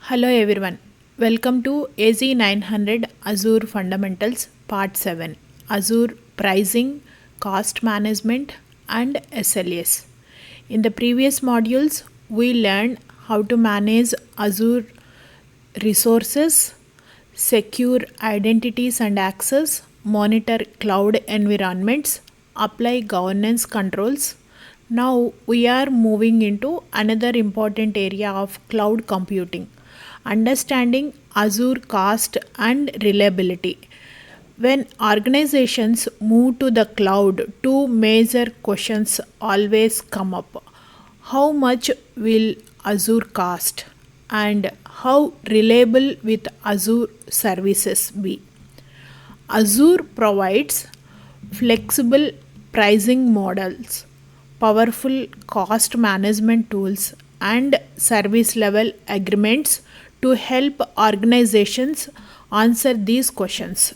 Hello everyone. Welcome to AZ900 Azure Fundamentals Part 7 Azure Pricing, Cost Management and SLAs. In the previous modules, we learned how to manage Azure resources, secure identities and access, monitor cloud environments, apply governance controls. Now we are moving into another important area of cloud computing, understanding Azure cost and reliability. When organizations move to the cloud, two major questions always come up. How much will Azure cost? And how reliable will Azure services be? Azure provides flexible pricing models, powerful cost management tools, and service level agreements to help organizations answer these questions.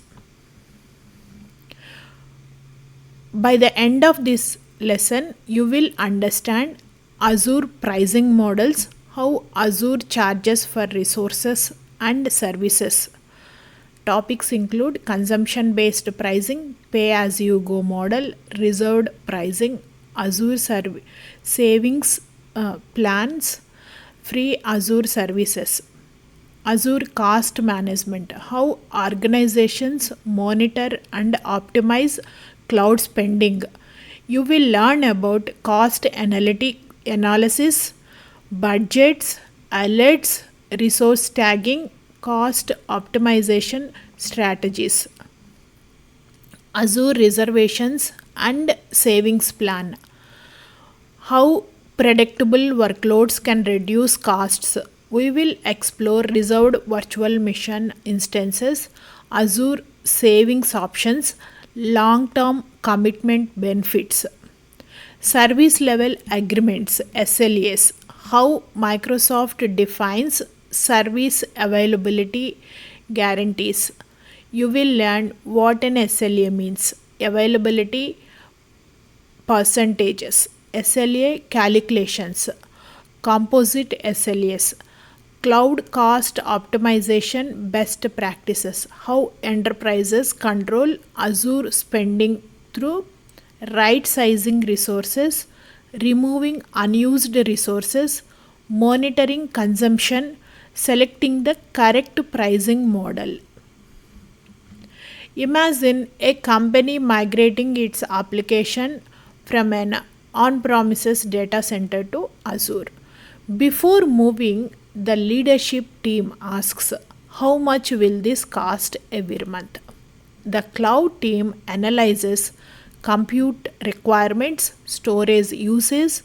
By the end of this lesson, you will understand Azure pricing models, how Azure charges for resources and services. Topics include consumption based pricing, pay as you go model, reserved pricing, Azure savings plans, free Azure services. Azure cost management, how organizations monitor and optimize cloud spending. You will learn about cost analysis, budgets, alerts, resource tagging, cost optimization strategies. Azure reservations and savings plan, how predictable workloads can reduce costs. We will explore reserved virtual machine instances, Azure savings options, long term commitment benefits, service level agreements SLAs, how Microsoft defines service availability guarantees. You will learn what an SLA means, availability percentages, SLA calculations, composite SLAs, cloud cost optimization best practices, how enterprises control Azure spending through right sizing resources, removing unused resources, monitoring consumption, selecting the correct pricing model. Imagine a company migrating its application from an on-premises data center to Azure. Before moving, the leadership team asks, how much will this cost every month? The cloud team analyzes compute requirements, storage usage,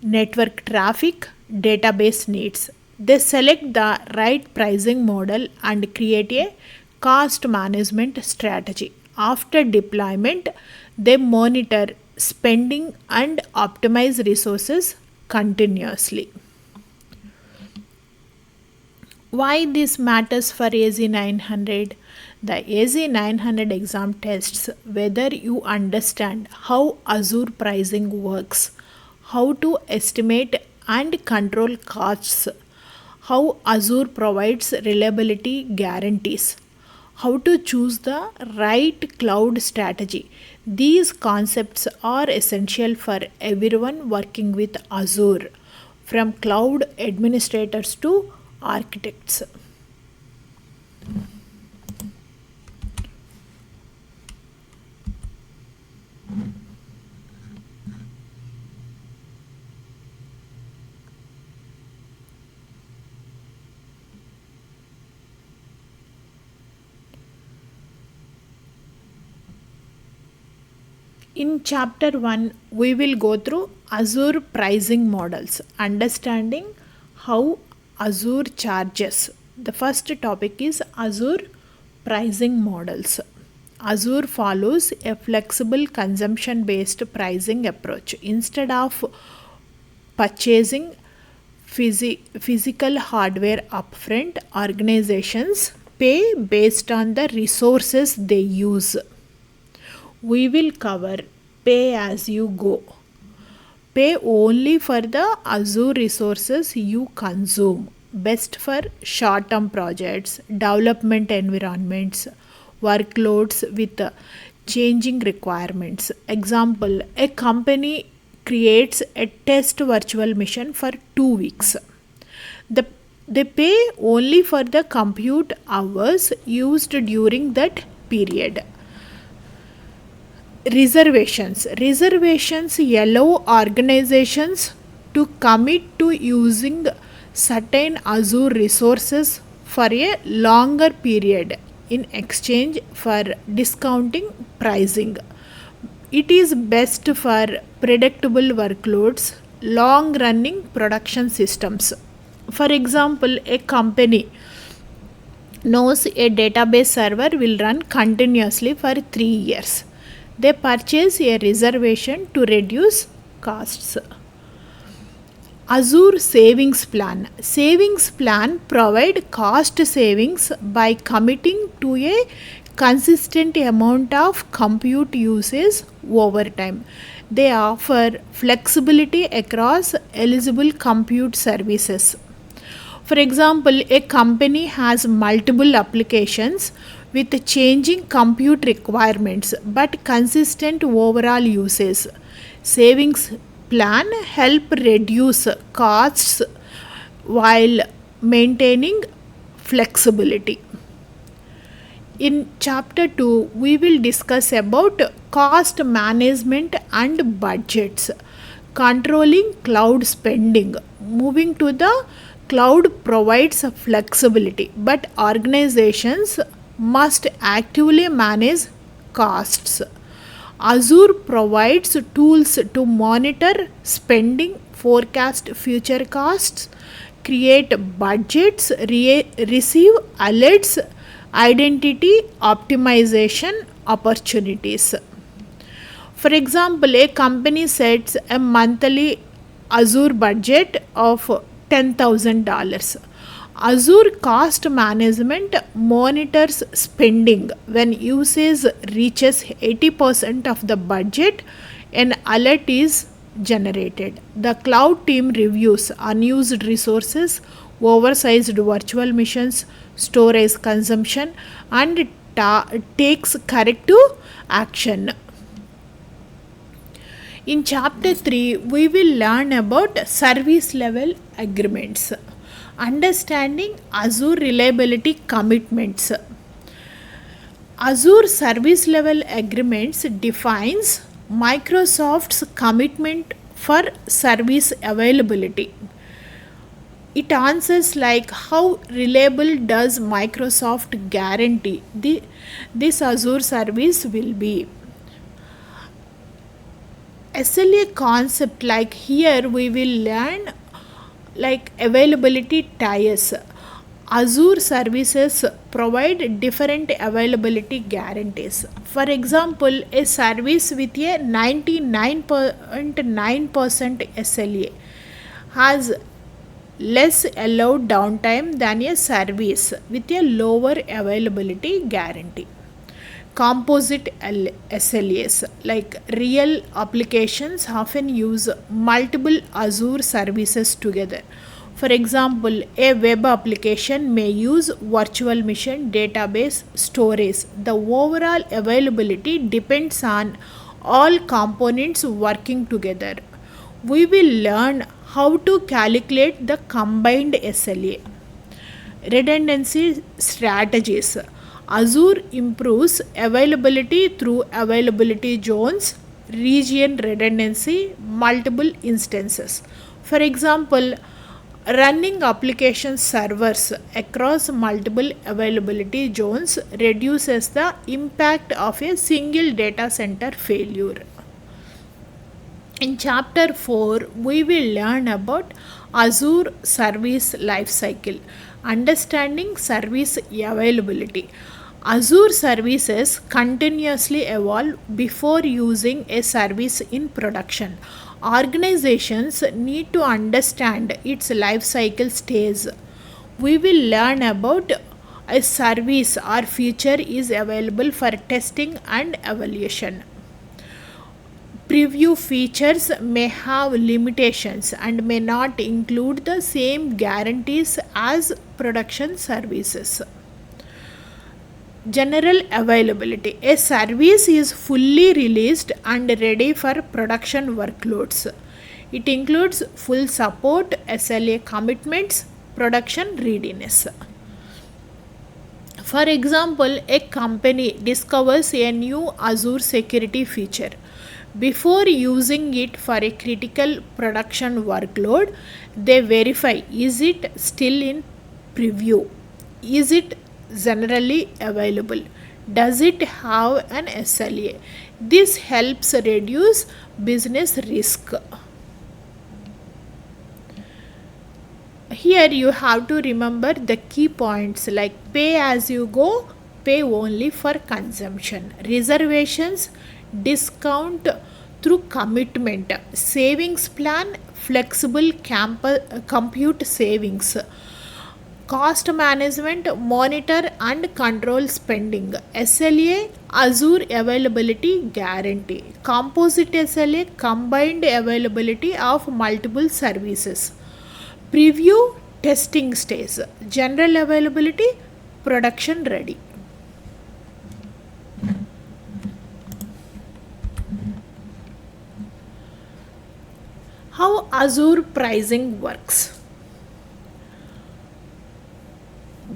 network traffic, database needs. They select the right pricing model and create a cost management strategy. After deployment, they monitor spending and optimize resources continuously. Why this matters for AZ900? The AZ900 exam tests whether you understand how Azure pricing works, how to estimate and control costs, how Azure provides reliability guarantees, how to choose the right cloud strategy. These concepts are essential for everyone working with Azure, from cloud administrators to architects. In chapter 1, we will go through Azure pricing models, understanding how Azure charges. The first topic is Azure pricing models. Azure follows a flexible consumption based pricing approach. Instead of purchasing physical hardware upfront, organizations pay based on the resources they use. We will cover pay as you go. Pay only for the Azure resources you consume. best for short term projects, development environments, workloads with changing requirements. Example, a company creates a test virtual machine for 2 weeks. The, they pay only for the compute hours used during that period. Reservations allow organizations to commit to using certain Azure resources for a longer period in exchange for discounting pricing. It is best for predictable workloads, long running production systems. For example, a company knows a database server will run continuously for 3 years. They purchase a reservation to reduce costs. Azure Savings Plan. Savings Plan provide cost savings by committing to a consistent amount of compute usage over time. They offer flexibility across eligible compute services. For example, a company has multiple applications with changing compute requirements but consistent overall usage. Savings plan help reduce costs while maintaining flexibility. In chapter 2, we will discuss about cost management and budgets, controlling cloud spending. Moving to the cloud provides flexibility, but organizations must actively manage costs. Azure provides tools to monitor spending, forecast future costs, create budgets, receive alerts, identity optimization opportunities. For example, a company sets a monthly Azure budget of $10,000. Azure Cost Management monitors spending. When usage reaches 80% of the budget, an alert is generated. The cloud team reviews unused resources, oversized virtual machines, storage consumption, and takes corrective action. In chapter 3, we will learn about service level agreements. Understanding Azure reliability commitments. Azure service level agreements defines Microsoft's commitment for service availability. It answers like how reliable does Microsoft guarantee this Azure service will be. SLA concept, like here we will learn like availability tiers. Azure services provide different availability guarantees. For example, a service with a 99.9% SLA has less allowed downtime than a service with a lower availability guarantee. Composite SLAs, like real applications often use multiple Azure services together. For example, a web application may use virtual machine, database, storage. The overall availability depends on all components working together. We will learn how to calculate the combined SLA. Redundancy strategies. Azure improves availability through availability zones, region redundancy, multiple instances. For example, running application servers across multiple availability zones reduces the impact of a single data center failure. In chapter 4, we will learn about Azure Service Lifecycle, understanding service availability. Azure services continuously evolve before using a service in production. Organizations need to understand its lifecycle stage. We will learn about a service or feature is available for testing and evaluation. Preview features may have limitations and may not include the same guarantees as production services. General availability. A service is fully released and ready for production workloads. It includes full support, SLA commitments, production readiness. For example, a company discovers a new Azure security feature. Before using it for a critical production workload, they verify, is it still in preview? Is it generally available? Does it have an SLA? This helps reduce business risk. Here you have to remember the key points like pay as you go, pay only for consumption, reservations, discount through commitment, savings plan, flexible compute savings, cost management, monitor and control spending, SLA, Azure availability guarantee, composite SLA, combined availability of multiple services, preview, testing stage, general availability, production ready. How Azure pricing works.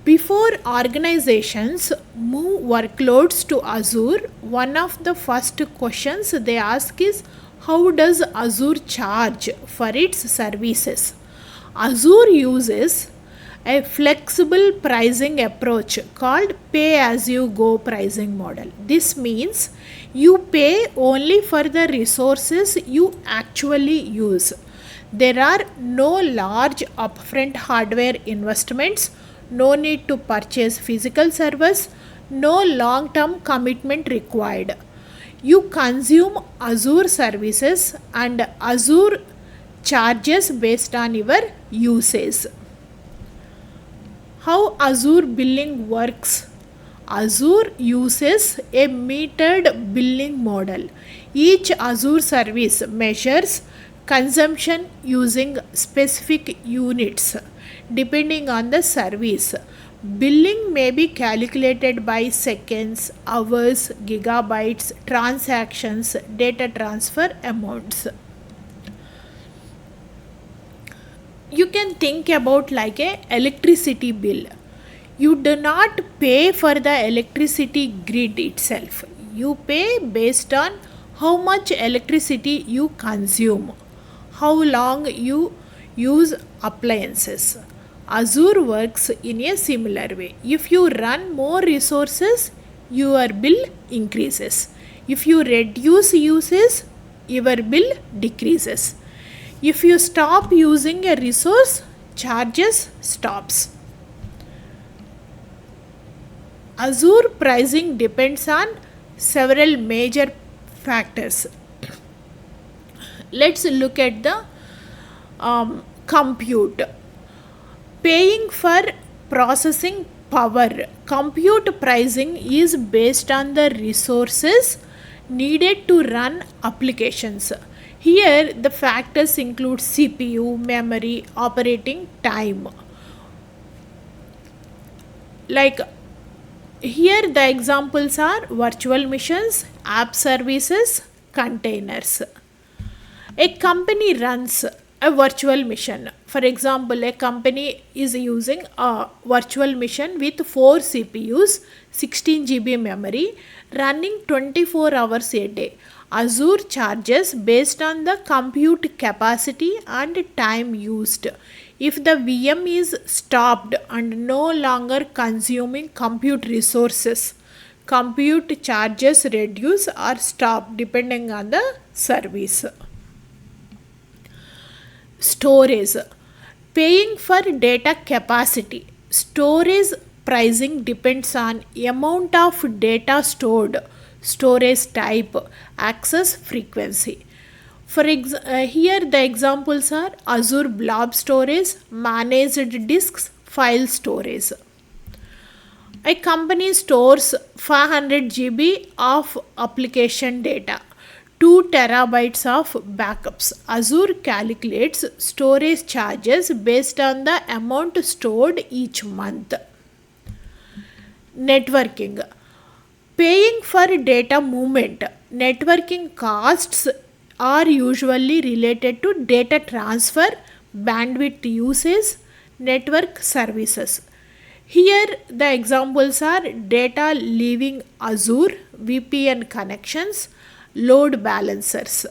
Before organizations move workloads to Azure, one of the first questions they ask is, how does Azure charge for its services? Azure uses a flexible pricing approach called pay as you go pricing model. This means you pay only for the resources you actually use. There are no large upfront hardware investments, no need to purchase physical servers, no long-term commitment required. You consume Azure services and Azure charges based on your usage. How Azure billing works? Azure uses a metered billing model. Each Azure service measures consumption using specific units depending on the service. Billing may be calculated by seconds, hours, gigabytes, transactions, data transfer amounts. You can think about like a electricity bill. You do not pay for the electricity grid itself. You pay based on how much electricity you consume, how long you use appliances. Azure works in a similar way. If you run more resources, your bill increases. If you reduce usage, your bill decreases. If you stop using a resource, charges stops. Azure pricing depends on several major factors. Let's look at the compute. Paying for processing power. Compute pricing is based on the resources needed to run applications. Here the factors include CPU, memory, operating time. Like here the examples are virtual machines, app services, containers. A company runs a virtual machine. For example, a company is using a virtual machine with 4 CPUs, 16 GB memory, running 24 hours a day. Azure charges based on the compute capacity and time used. If the VM is stopped and no longer consuming compute resources, compute charges reduce or stop depending on the service. Storage. Paying for data capacity. Storage pricing depends on amount of data stored, storage type, access frequency. Here the examples are Azure Blob Storage, Managed Disks, File Storage. A company stores 500 GB of application data. 2 terabytes of backups. Azure calculates storage charges based on the amount stored each month. Networking. Paying for data movement. Networking costs are usually related to data transfer, bandwidth usage, network services. Here the examples are data leaving Azure, VPN connections, load balancers.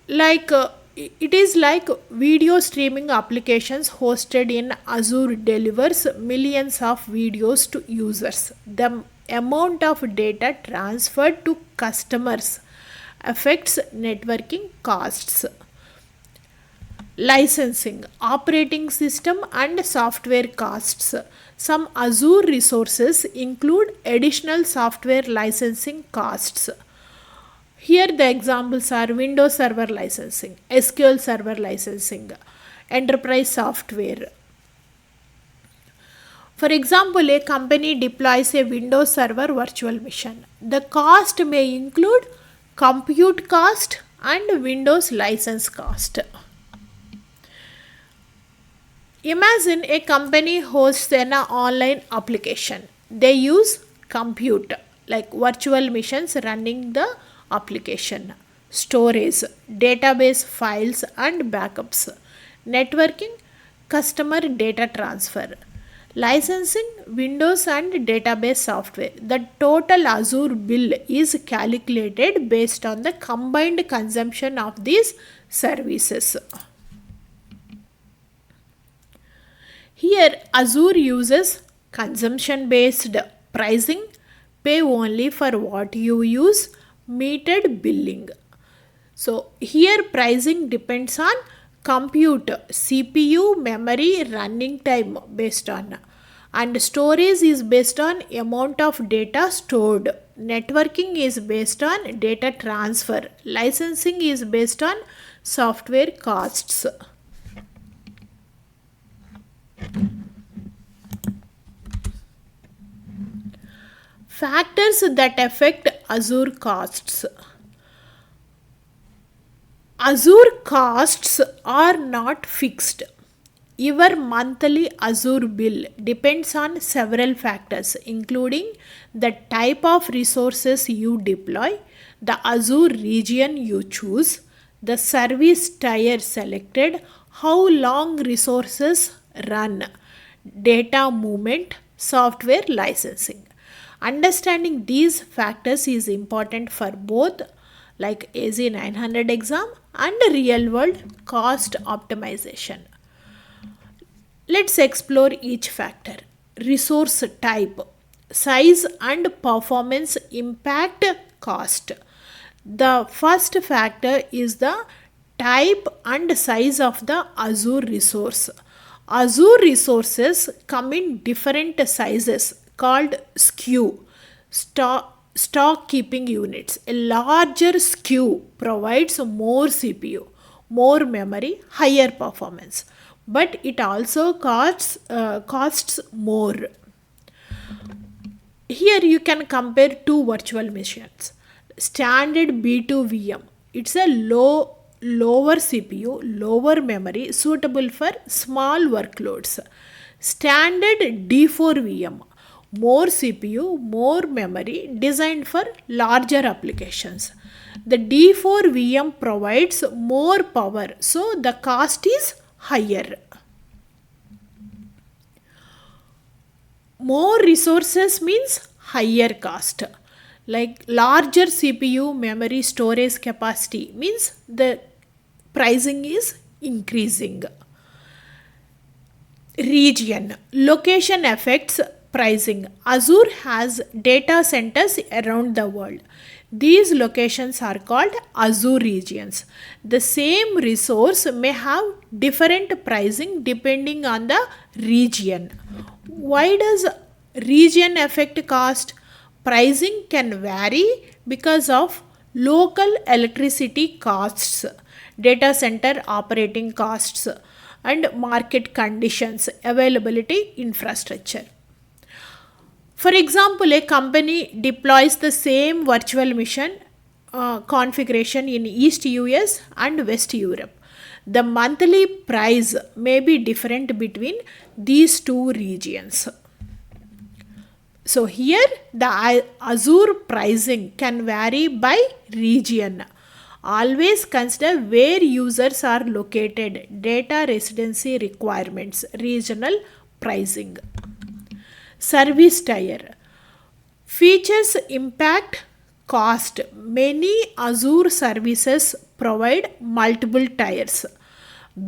It is like video streaming applications hosted in Azure delivers millions of videos to users. The amount of data transferred to customers affects networking costs. Licensing, operating system and software costs. Some Azure resources include additional software licensing costs. Here the examples are Windows Server licensing, SQL Server licensing, enterprise software. For example, a company deploys a Windows Server virtual machine. The cost may include compute cost and Windows license cost. Imagine a company hosts an online application. They use compute like virtual machines running the application, storage, database files and backups, networking, customer data transfer, licensing, Windows and database software. The total Azure bill is calculated based on the combined consumption of these services. Here Azure uses consumption based pricing, pay only for what you use, metered billing. So here pricing depends on compute, CPU, memory, running time based on, and storage is based on amount of data stored. Networking is based on data transfer. Licensing is based on software costs. Factors that affect Azure costs. Azure costs are not fixed. Your monthly Azure bill depends on several factors, including the type of resources you deploy, the Azure region you choose, the service tier selected, how long resources run, data movement, software licensing. Understanding these factors is important for both like AZ900 exam and real world cost optimization. Let's explore each factor. Resource type, size and performance impact cost. The first factor is the type and size of the Azure resource. Azure resources come in different sizes called SKU, stock keeping units. A larger SKU provides more CPU, more memory, higher performance, but it also costs more. Here you can compare two virtual machines. Standard B2 VM, it's a lower CPU, lower memory, suitable for small workloads. Standard D4 VM, more CPU, more memory, designed for larger applications. The D4 VM provides more power, so the cost is higher. More resources means higher cost. Like larger CPU, memory, storage capacity means the pricing is increasing. Region, location affects pricing. Azure has data centers around the world. These locations are called Azure regions. The same resource may have different pricing depending on the region. Why does region affect cost? Pricing can vary because of local electricity costs, data center operating costs, and market conditions, availability, infrastructure. For example, a company deploys the same virtual machine configuration in East US and West Europe. The monthly price may be different between these two regions. So here the Azure pricing can vary by region. Always consider where users are located, data residency requirements, regional pricing. Service tier. Features impact cost. Many Azure services provide multiple tiers: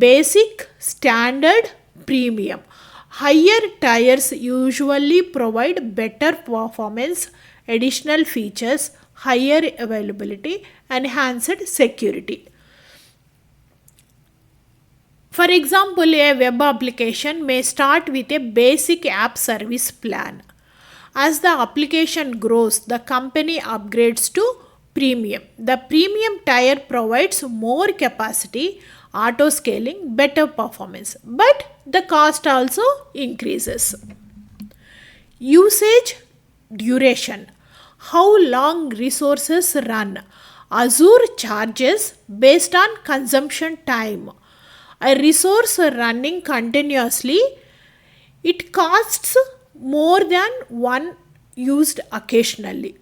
basic, standard, premium. Higher tiers usually provide better performance, additional features, higher availability, enhanced security. For example, a web application may start with a basic app service plan. As the application grows, the company upgrades to premium. The premium tier provides more capacity, auto scaling, better performance, but the cost also increases. Usage duration. How long resources run? Azure charges based on consumption time. A resource running continuously, it costs more than one used occasionally.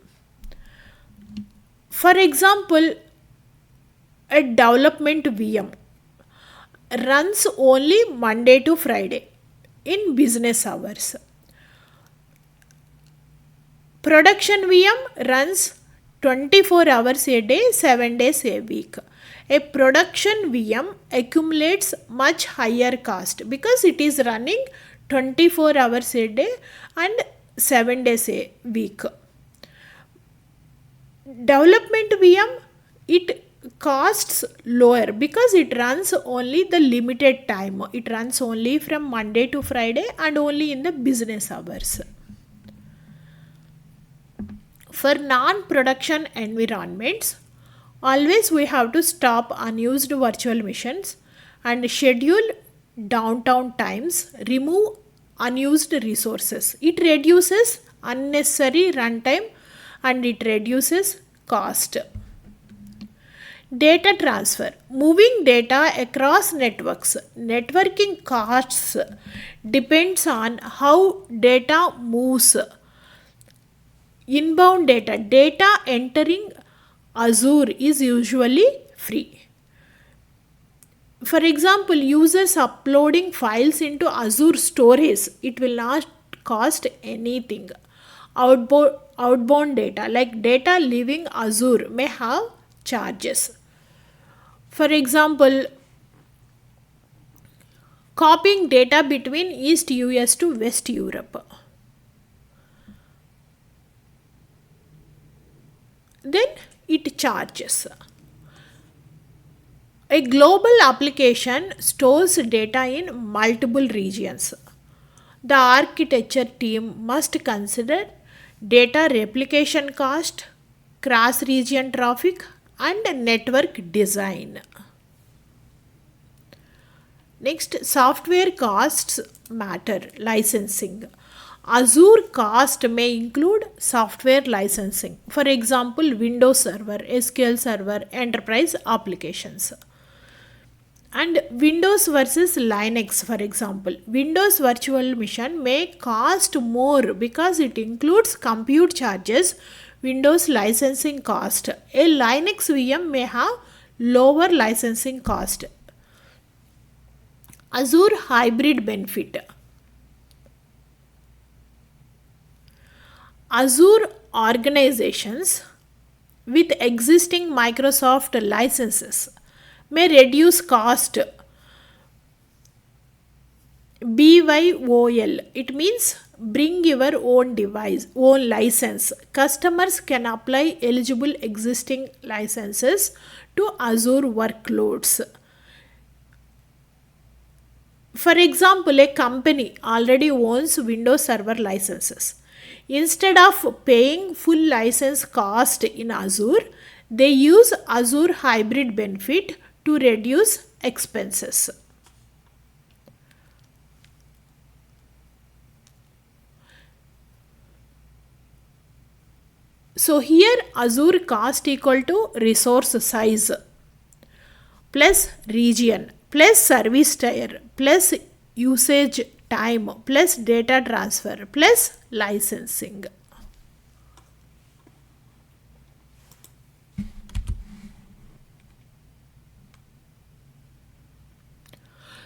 For example, a development VM runs only Monday to Friday in business hours. Production VM runs 24 hours a day, 7 days a week. A production VM accumulates much higher cost because it is running 24 hours a day and 7 days a week. Development VM, it costs lower because it runs only the limited time. It runs only from Monday to Friday and only in the business hours. For non-production environments, always we have to stop unused virtual machines and schedule downtime times, remove unused resources. It reduces unnecessary runtime and it reduces cost. Data transfer. Moving data across networks. Networking costs depends on how data moves. Inbound data entering Azure is usually free. For example, users uploading files into Azure storage, it will not cost anything. Outbound data, like data leaving Azure, may have charges. For example, copying data between East US to West Europe. Then it charges. A global application stores data in multiple regions. The architecture team must consider data replication cost, cross-region traffic, and network design. Next, software costs matter. Licensing. Azure cost may include software licensing. For example, Windows Server, SQL Server, enterprise applications. And Windows versus Linux, for example. Windows virtual machine may cost more because it includes compute charges, Windows licensing cost. A Linux VM may have lower licensing cost. Azure Hybrid benefit. Azure organizations with existing Microsoft licenses may reduce cost. BYOL, it means bring your own device, own license. Customers can apply eligible existing licenses to Azure workloads. For example, a company already owns Windows Server licenses. Instead of paying full license cost in Azure, they use Azure Hybrid benefit to reduce expenses. So here Azure cost equal to resource size plus region plus service tier plus usage time plus data transfer plus licensing.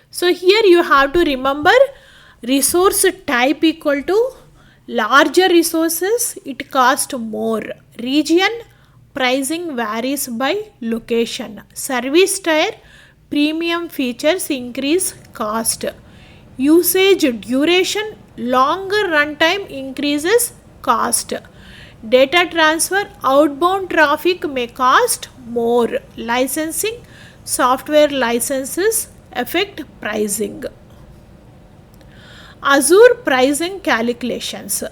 So here you have to remember resource type equal to larger resources, it cost more. Region pricing varies by location. Service tier premium features increase cost. Usage duration longer runtime increases cost. Data transfer outbound traffic may cost more. Licensing software licenses affect pricing. Azure pricing calculations.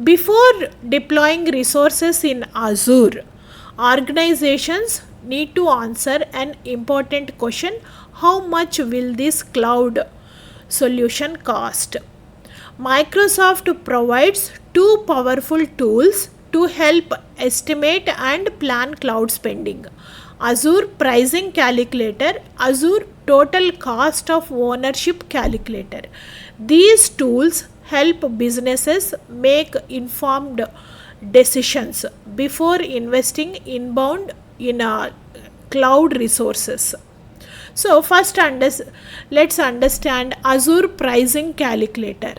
Before deploying resources in Azure, organizations need to answer an important question: how much will this cloud solution cost? Microsoft provides two powerful tools to help estimate and plan cloud spending: Azure Pricing Calculator, Azure Total Cost of Ownership Calculator. These tools help businesses make informed decisions before investing inbound in cloud resources. So first let's understand Azure Pricing Calculator.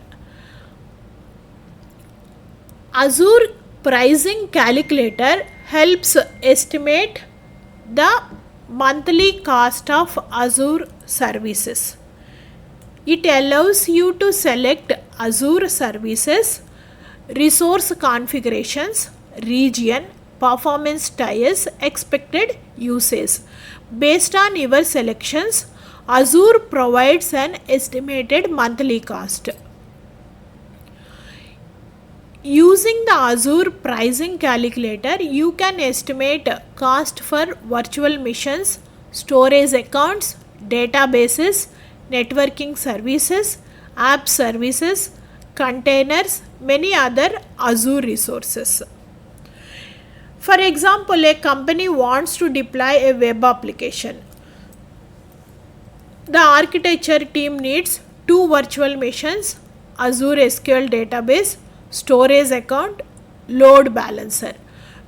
Azure Pricing Calculator helps estimate the monthly cost of Azure services. It allows you to select Azure services, resource configurations, region, performance tiers, expected usage. Based on your selections, Azure provides an estimated monthly cost. Using the Azure pricing calculator, you can estimate cost for virtual machines, storage accounts, databases, networking services, app services, containers, many other Azure resources. For example, a company wants to deploy a web application. The architecture team needs two virtual machines, Azure SQL database, storage account, load balancer.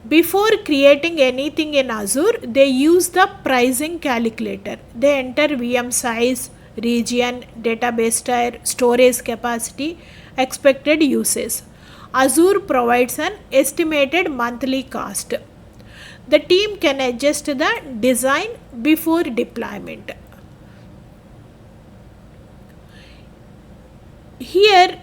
Before creating anything in Azure, they use the pricing calculator. They enter VM size, region, database tier, storage capacity, expected usage. Azure provides an estimated monthly cost. The team can adjust the design before deployment. Here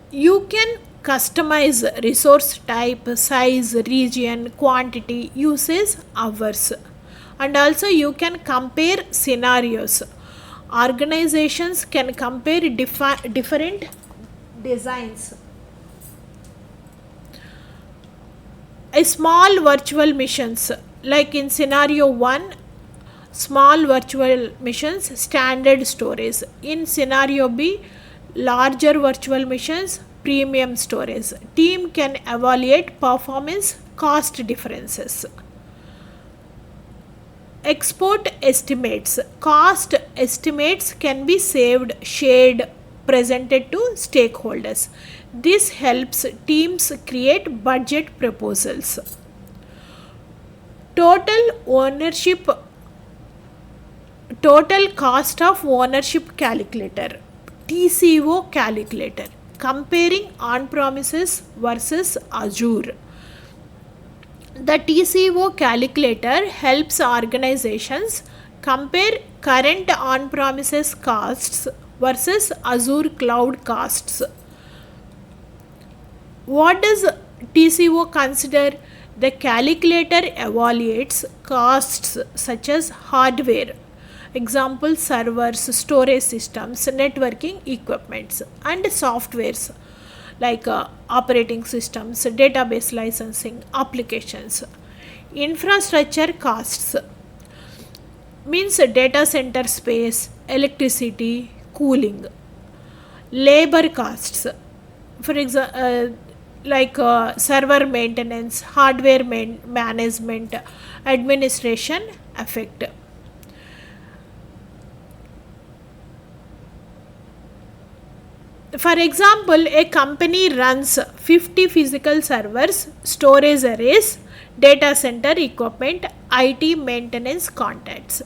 you can customize resource type, size, region, quantity, usage, hours, and also you can compare scenarios. Organizations can compare different designs. A small virtual missions, like in scenario 1, small virtual missions, standard storage. In scenario B, larger virtual machines, premium storage. Team can evaluate performance cost differences. Export estimates. Cost estimates can be saved, shared, presented to stakeholders. This helps teams create budget proposals. Total cost of ownership calculator, TCO calculator, comparing on-premises versus Azure. The TCO calculator helps organizations compare current on-premises costs versus Azure cloud costs. What does TCO consider? The calculator evaluates costs such as hardware, example servers, storage systems, networking equipments, and softwares like operating systems, database licensing, applications. Infrastructure costs means data center space, electricity, cooling. Labor costs, for example, like server maintenance, hardware management, administration affect. For example, a company runs 50 physical servers, storage arrays, data center equipment, IT maintenance contacts.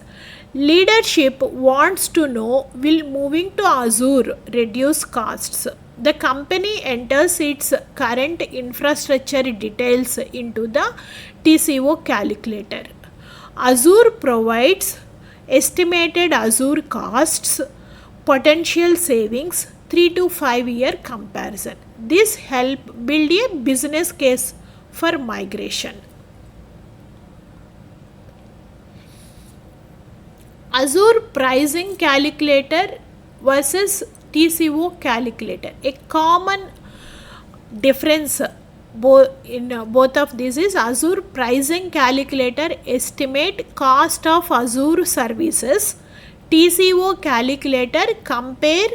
Leadership wants to know, will moving to Azure reduce costs? The company enters its current infrastructure details into the TCO calculator. Azure provides estimated Azure costs, potential savings, 3 to 5 year comparison. This help build a business case for migration. Azure pricing calculator versus TCO calculator. A common difference in both of these is Azure pricing calculator estimate cost of Azure services. TCO calculator compare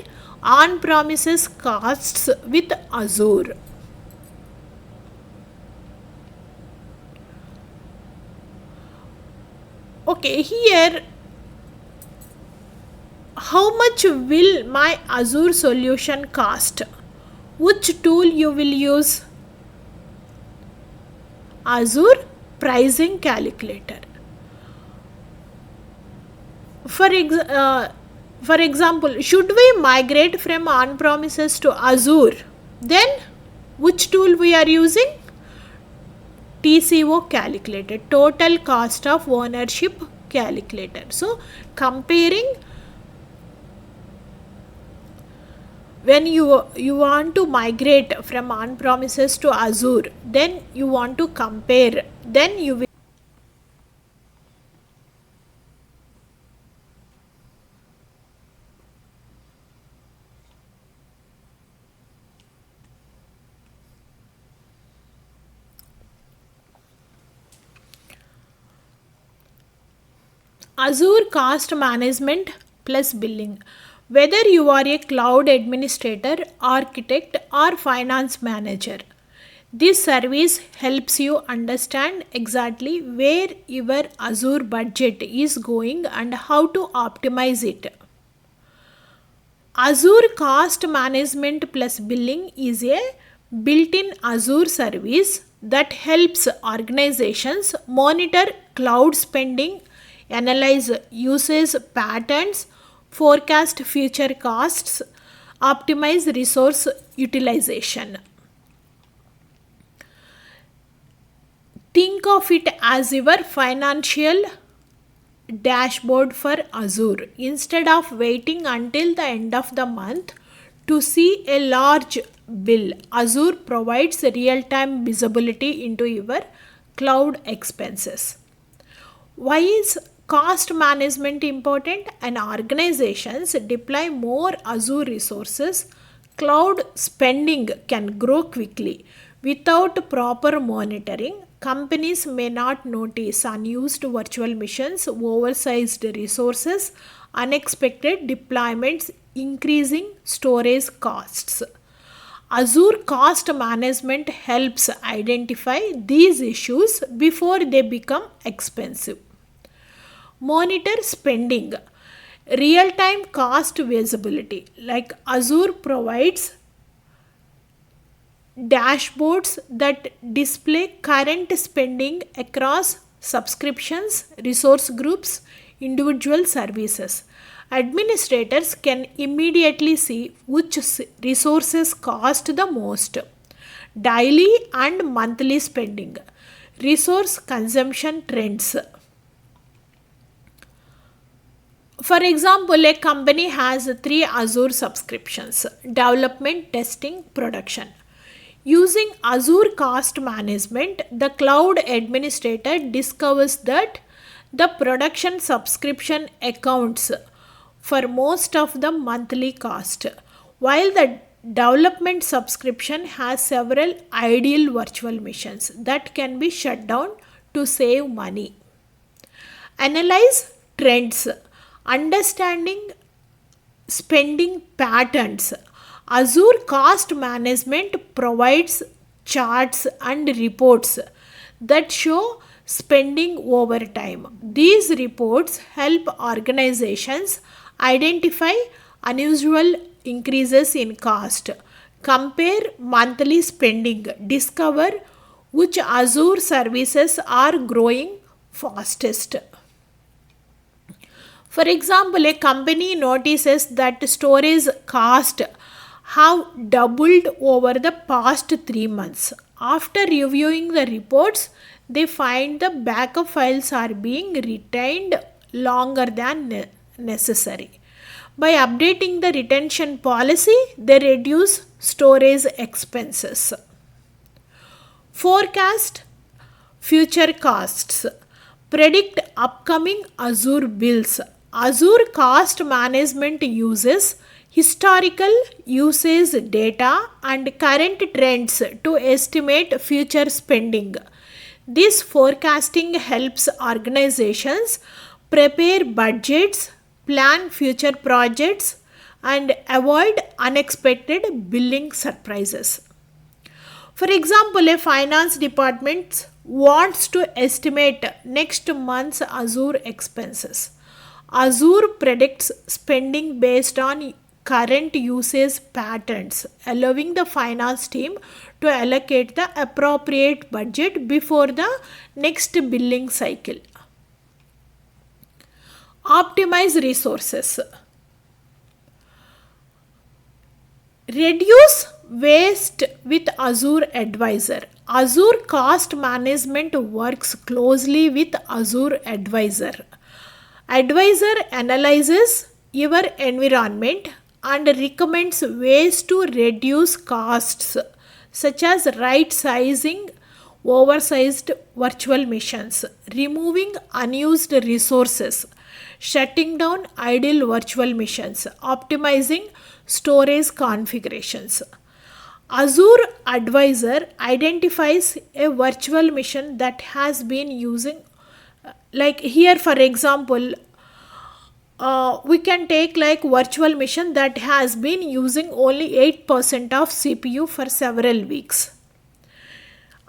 on-premises costs with Azure. Okay, here how much will my Azure solution cost? Which tool you will use? Azure pricing calculator. For example, should we migrate from on-premises to Azure? Then which tool we are using? TCO calculator, total cost of ownership calculator. So comparing, when you want to migrate from on-premises to Azure, then you want to compare, then you will Azure cost management plus billing. Whether you are a cloud administrator, architect, or finance manager, this service helps you understand exactly where your Azure budget is going and how to optimize it. Azure Cost Management plus Billing is a built-in Azure service that helps organizations monitor cloud spending, analyze usage patterns, forecast future costs, optimize resource utilization. Think of it as your financial dashboard for Azure. Instead of waiting until the end of the month to see a large bill, Azure provides real-time visibility into your cloud expenses. Why is cost management important? And organizations deploy more Azure resources. Cloud spending can grow quickly. Without proper monitoring, companies may not notice unused virtual machines, oversized resources, unexpected deployments, increasing storage costs. Azure Cost Management helps identify these issues before they become expensive. Monitor spending. Real-time cost visibility. Like Azure provides dashboards that display current spending across subscriptions, resource groups, individual services. Administrators can immediately see which resources cost the most. Daily and monthly spending. Resource consumption trends. For example, a company has 3 Azure subscriptions: development, testing, production. Using Azure Cost Management, the cloud administrator discovers that the production subscription accounts for most of the monthly cost, while the development subscription has several ideal virtual machines that can be shut down to save money. Analyze trends. Understanding spending patterns. Azure Cost Management provides charts, and reports that show spending over time. These reports help organizations identify unusual increases in cost, compare monthly spending, discover which Azure services are growing fastest. For example, a company notices that storage cost have doubled over the past 3 months. After reviewing the reports, they find the backup files are being retained longer than necessary. By updating the retention policy, they reduce storage expenses. Forecast future costs. Predict upcoming Azure bills. Azure cost management uses historical usage data and current trends to estimate future spending. This forecasting helps organizations prepare budgets, plan future projects, and avoid unexpected billing surprises. For example, a finance department wants to estimate next month's Azure expenses. Azure predicts spending based on current usage patterns, allowing the finance team to allocate the appropriate budget before the next billing cycle. Optimize resources. Reduce waste with Azure Advisor. Azure Cost Management works closely with Azure Advisor. Advisor analyzes your environment and recommends ways to reduce costs, such as right sizing oversized virtual machines, removing unused resources, shutting down idle virtual machines, optimizing storage configurations. Azure Advisor identifies a virtual machine that has been using, like here for example, we can take like virtual machine that has been using only 8% of CPU for several weeks.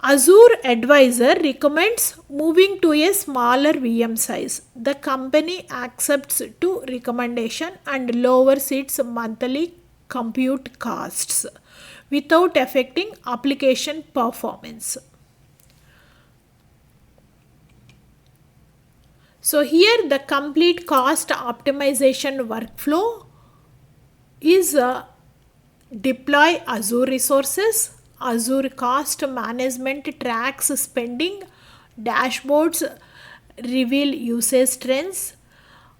Azure Advisor recommends moving to a smaller VM size. The company accepts to recommendation and lowers its monthly compute costs without affecting application performance. So here the complete cost optimization workflow is deploy Azure resources. Azure Cost Management tracks spending, dashboards reveal usage trends,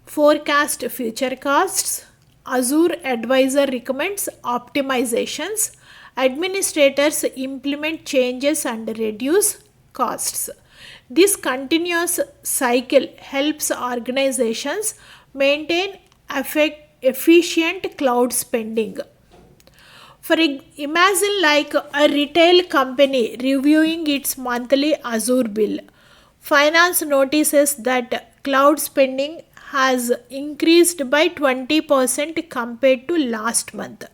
forecast future costs. Azure Advisor recommends optimizations. Administrators implement changes and reduce costs. This continuous cycle helps organizations maintain efficient cloud spending. Imagine like a retail company reviewing its monthly Azure bill. Finance notices that cloud spending has increased by 20% compared to last month.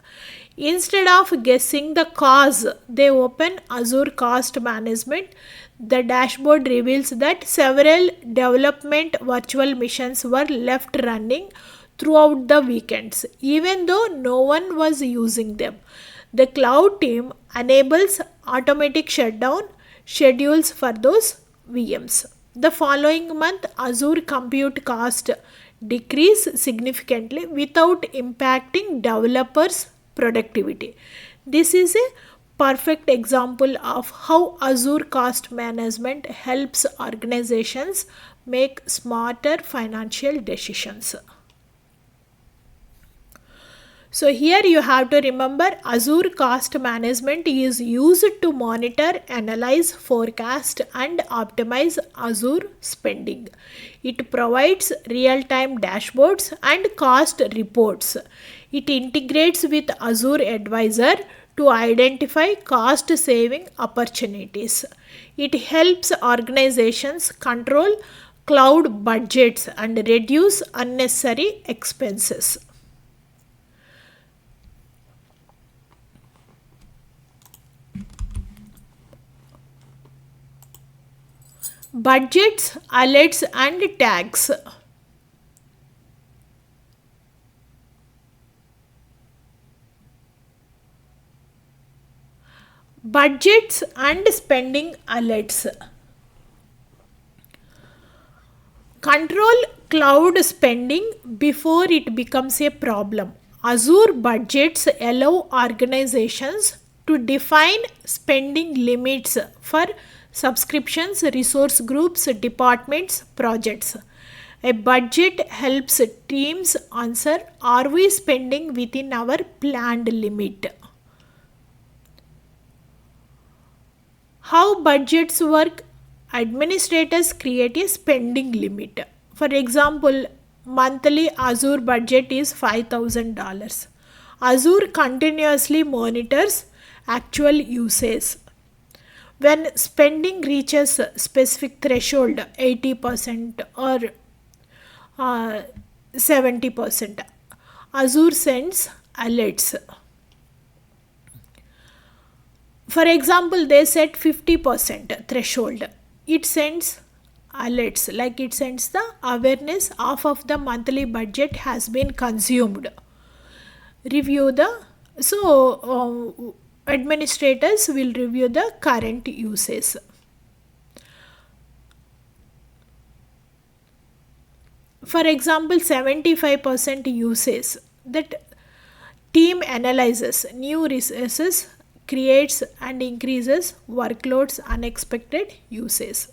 Instead of guessing the cause, they open Azure Cost Management. The dashboard reveals that several development virtual machines were left running throughout the weekends, even though no one was using them. The cloud team enables automatic shutdown schedules for those VMs. The following month, Azure compute cost decreased significantly without impacting developers' productivity. This is a perfect example of how Azure Cost Management helps organizations make smarter financial decisions. So here you have to remember Azure Cost Management is used to monitor, analyze, forecast and optimize Azure spending. It provides real-time dashboards and cost reports. It integrates with Azure Advisor to identify cost-saving opportunities. It helps organizations control cloud budgets and reduce unnecessary expenses. Budgets, alerts and tags. Budgets and spending alerts. Control cloud spending before it becomes a problem. Azure budgets allow organizations to define spending limits for subscriptions, resource groups, departments, projects. A budget helps teams answer, are we spending within our planned limit? How budgets work? Administrators create a spending limit. For example, monthly Azure budget is $5,000. Azure continuously monitors actual usage. When spending reaches specific threshold 80% or 70%, Azure sends alerts. For example, they set 50% threshold. It sends alerts, like it sends the awareness half of the monthly budget has been consumed. Review the, administrators will review the current usage. For example, 75% usage, that team analyzes new resources, creates and increases workloads, unexpected usage.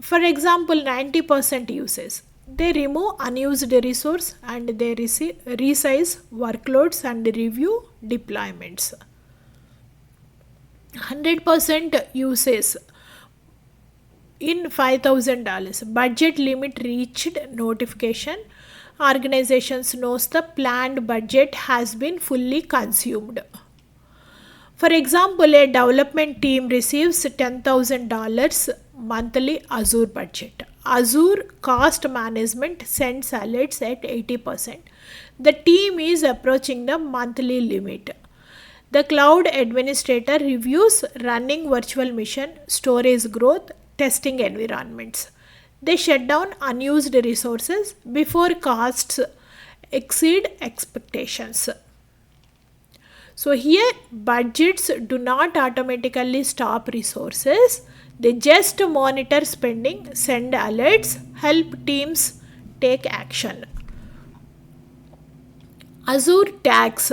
For example, 90% usage, they remove unused resource and they resize workloads and review deployments. 100% usage, in $5,000 budget limit reached notification, organizations knows the planned budget has been fully consumed. For example, a development team receives $10,000 monthly Azure budget. Azure cost management sends alerts at 80%. The team is approaching the monthly limit. The cloud administrator reviews running virtual machine, storage growth, testing environments. They shut down unused resources before costs exceed expectations. So here budgets do not automatically stop resources. They just monitor spending, send alerts, help teams take action. Azure tags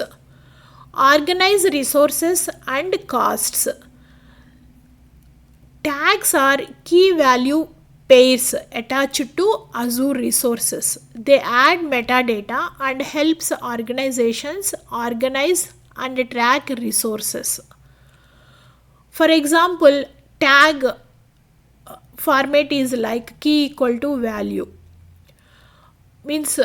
organize resources and costs. Tags are key value pairs attached to Azure resources. They add metadata and helps organizations organize and track resources. For example, tag format is like key equal to value. Means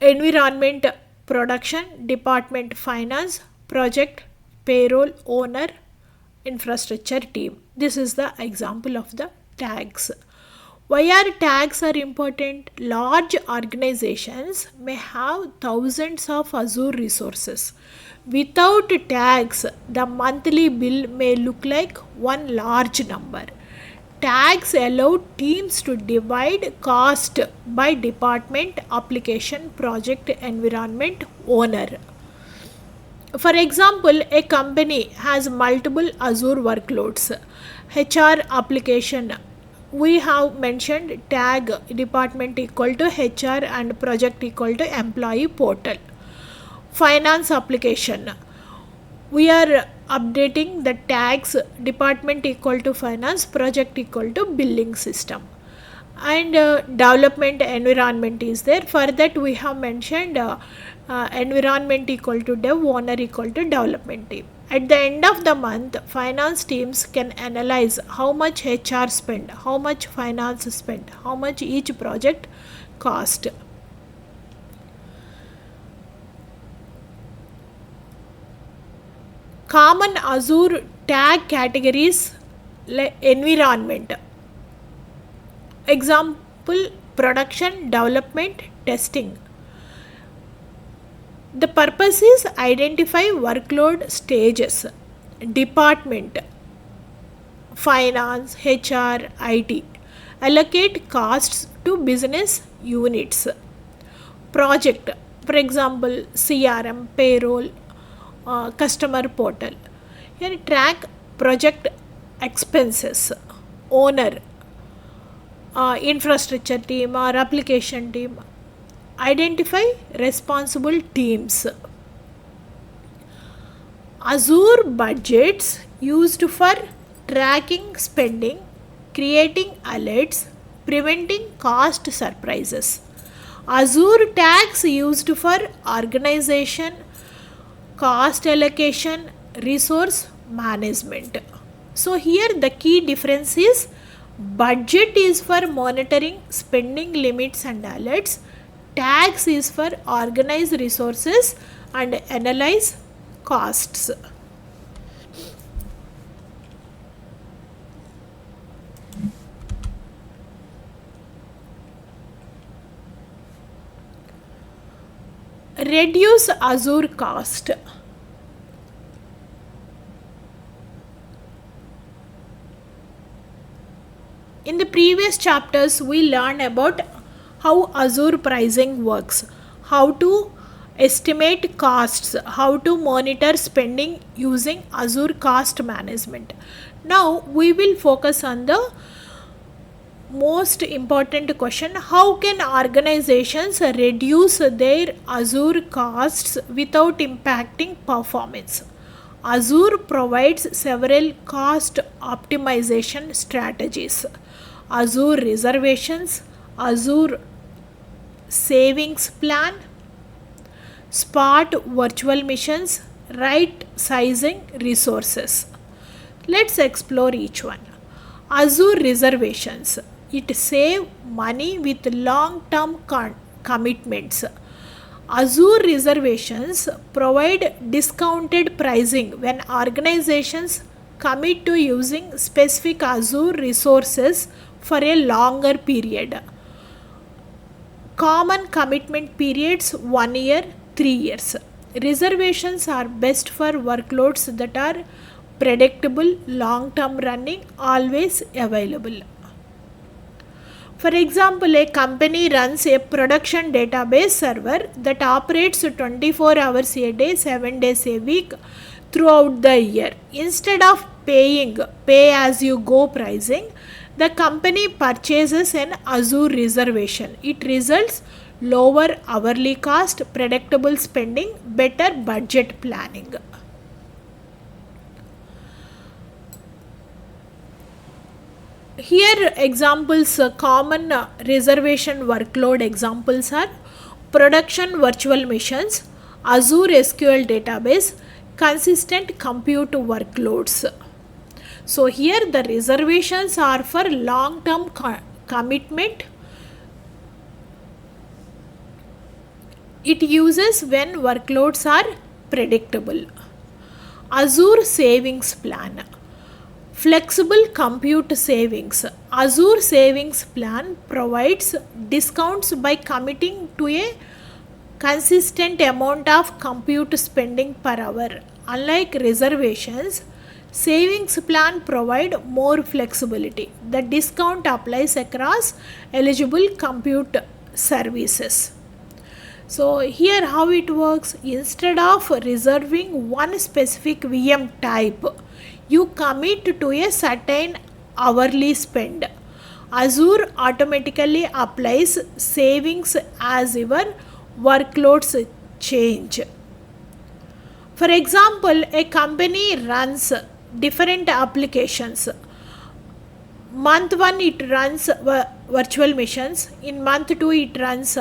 environment production, department finance, project, payroll, owner, infrastructure team. This is the example of the tags. Why are tags are important? Large organizations may have thousands of Azure resources. Without tags, the monthly bill may look like one large number. Tags allow teams to divide cost by department, application, project, environment, owner. For example, a company has multiple Azure workloads. HR application, we have mentioned tag department equal to HR and project equal to employee portal. Finance application, we are updating the tags department equal to finance, project equal to billing system. And development environment is there. For that we have mentioned environment equal to dev, owner equal to development team. At the end of the month, finance teams can analyze how much HR spent, how much finance spent, how much each project cost. Common Azure tag categories like environment. Example, production, development, testing. The purpose is identify workload stages, department, finance, HR, IT, allocate costs to business units, project, for example, CRM, payroll, customer portal. Here track project expenses, owner, infrastructure team or application team. Identify responsible teams. Azure budgets used for tracking spending, creating alerts, preventing cost surprises. Azure tags used for organization, cost allocation, resource management. So here the key difference is budget is for monitoring spending limits and alerts. Tags is for organize resources and analyze costs. Reduce Azure cost. In the previous chapters, we learned about how Azure pricing works, how to estimate costs, how to monitor spending using Azure cost management. Now we will focus on the most important question: how can organizations reduce their Azure costs without impacting performance? Azure provides several cost optimization strategies: Azure reservations, Azure savings plan, smart virtual machines, right sizing resources. Let's explore each one. Azure reservations. It save money with long-term commitments. Azure reservations provide discounted pricing when organizations commit to using specific Azure resources for a longer period. Common commitment periods 1 year, 3 years. Reservations are best for workloads that are predictable, long-term running, always available. For example, a company runs a production database server that operates 24 hours a day, 7 days a week throughout the year. Instead of paying pay-as-you-go pricing, the company purchases an Azure reservation. It results lower hourly cost, predictable spending, better budget planning. Here examples, common reservation workload examples are production virtual machines, Azure SQL database, consistent compute workloads. So here the reservations are for long-term commitment. It uses when workloads are predictable. Azure savings plan. Flexible compute savings. Azure savings plan provides discounts by committing to a consistent amount of compute spending per hour. Unlike reservations, savings plan provide more flexibility. The discount applies across eligible compute services. So here how it works: instead of reserving one specific VM type, you commit to a certain hourly spend. Azure automatically applies savings as your workloads change. For example, a company runs different applications. Month 1 it runs virtual machines, in month 2 it runs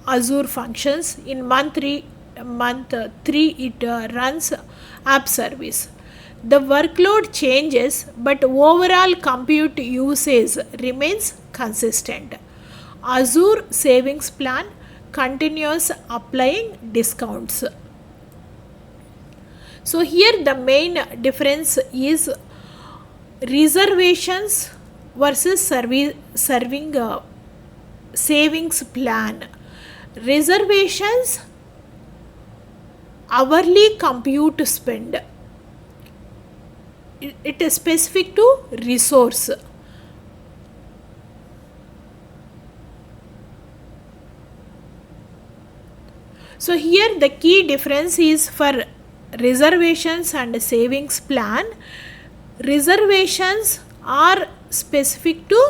Azure functions, in month 3 it runs app service. The workload changes, but overall compute usage remains consistent. Azure savings plan continues applying discounts. So here the main difference is reservations versus serving savings plan. Reservations hourly compute spend. It is specific to resource. So here the key difference is for reservations and savings plan. Reservations are specific to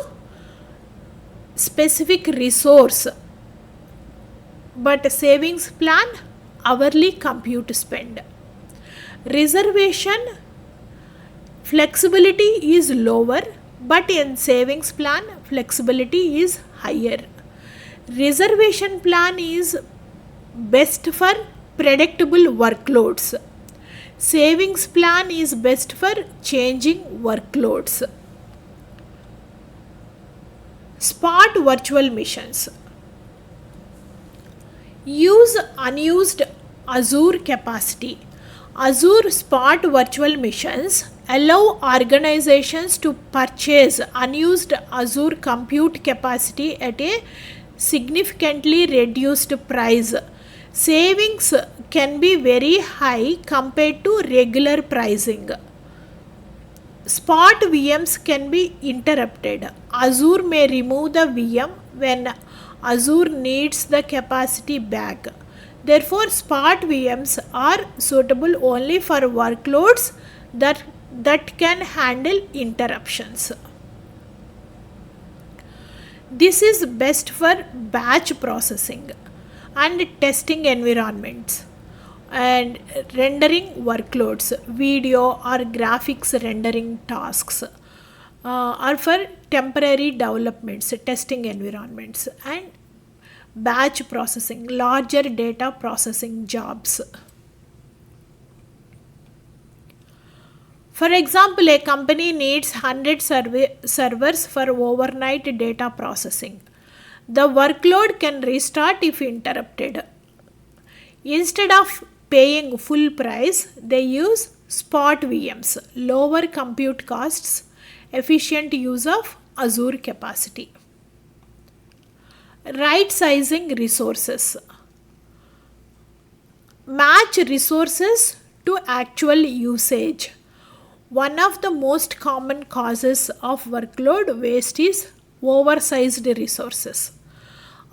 specific resource, but savings plan hourly compute spend. Reservation flexibility is lower, but in savings plan flexibility is higher. Reservation plan is best for predictable workloads. Savings plan is best for changing workloads. Spot virtual machines. Use unused Azure capacity. Azure Spot virtual machines allow organizations to purchase unused Azure compute capacity at a significantly reduced price. Savings can be very high compared to regular pricing. Spot VMs can be interrupted. Azure may remove the VM when Azure needs the capacity back. Therefore, spot VMs are suitable only for workloads that can handle interruptions. This is best for batch processing and testing environments and rendering workloads, video or graphics rendering tasks, or for temporary developments, testing environments, and batch processing, larger data processing jobs. For example, a company needs 100 servers for overnight data processing. The workload can restart if interrupted. Instead of paying full price, they use spot VMs, lower compute costs, efficient use of Azure capacity. Right sizing resources. Match resources to actual usage. One of the most common causes of workload waste is oversized resources.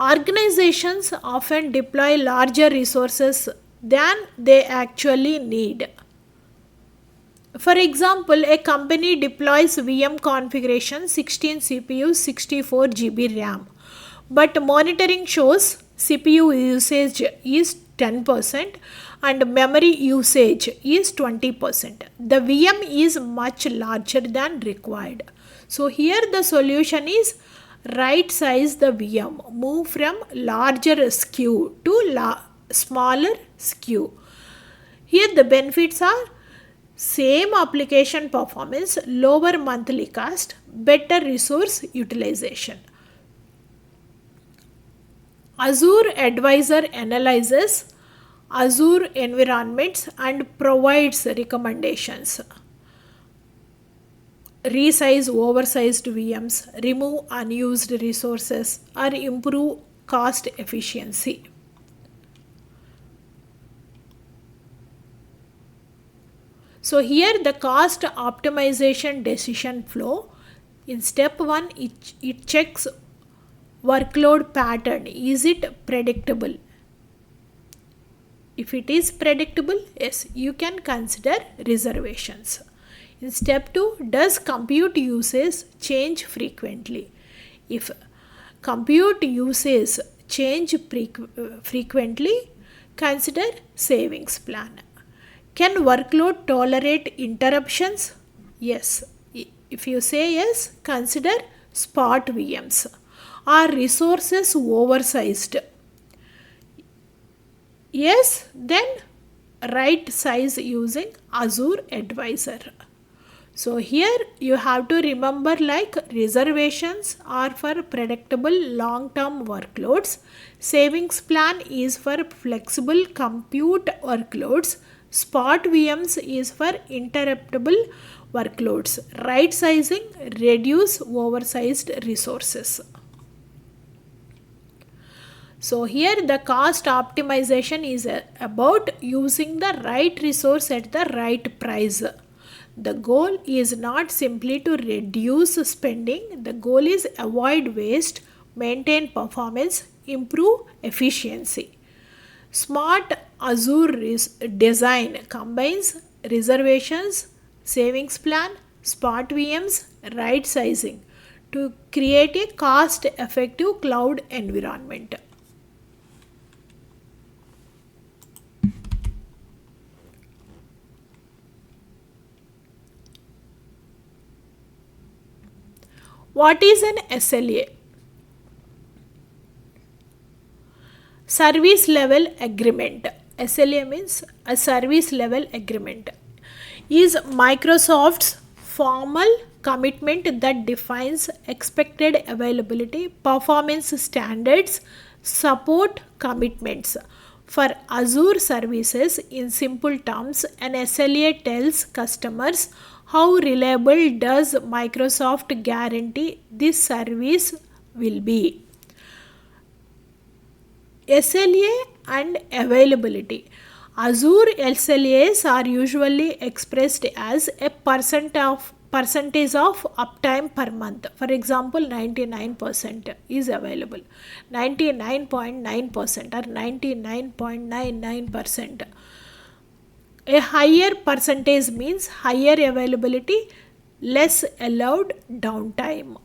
Organizations often deploy larger resources than they actually need. For example, a company deploys VM configuration 16 CPUs, 64 GB RAM, but monitoring shows CPU usage is 10% and memory usage is 20%. The VM is much larger than required. So here the solution is right size the VM, move from larger SKU to smaller SKU. Here the benefits are same application performance, lower monthly cost, better resource utilization. Azure Advisor analyzes Azure environments and provides recommendations. Resize oversized VMs, remove unused resources, or improve cost efficiency. So here the cost optimization decision flow. In step 1, it checks workload pattern. Is it predictable? If it is predictable, yes, you can consider reservations. In step 2, does compute usage change frequently? If compute usage change frequently, consider savings plan. Can workload tolerate interruptions? Yes. If you say yes, consider spot VMs. Are resources oversized? Yes, then right size using Azure Advisor. So here you have to remember, like, reservations are for predictable long-term workloads. Savings plan is for flexible compute workloads. Spot VMs is for interruptible workloads. Right sizing reduce oversized resources. So here the cost optimization is about using the right resource at the right price. The goal is not simply to reduce spending, the goal is avoid waste, maintain performance, improve efficiency. Smart Azure design combines reservations, savings plan, spot VMs, right sizing to create a cost effective cloud environment. What is an SLA? Service level agreement. SLA means a service level agreement. Is Microsoft's formal commitment that defines expected availability, performance standards, support commitments. For Azure services, in simple terms, an SLA tells customers how reliable does Microsoft guarantee this service will be. SLA and availability. Azure SLAs are usually expressed as a percentage of uptime per month. For example, 99% is available, 99.9% or 99.99%. A higher percentage means higher availability, less allowed downtime.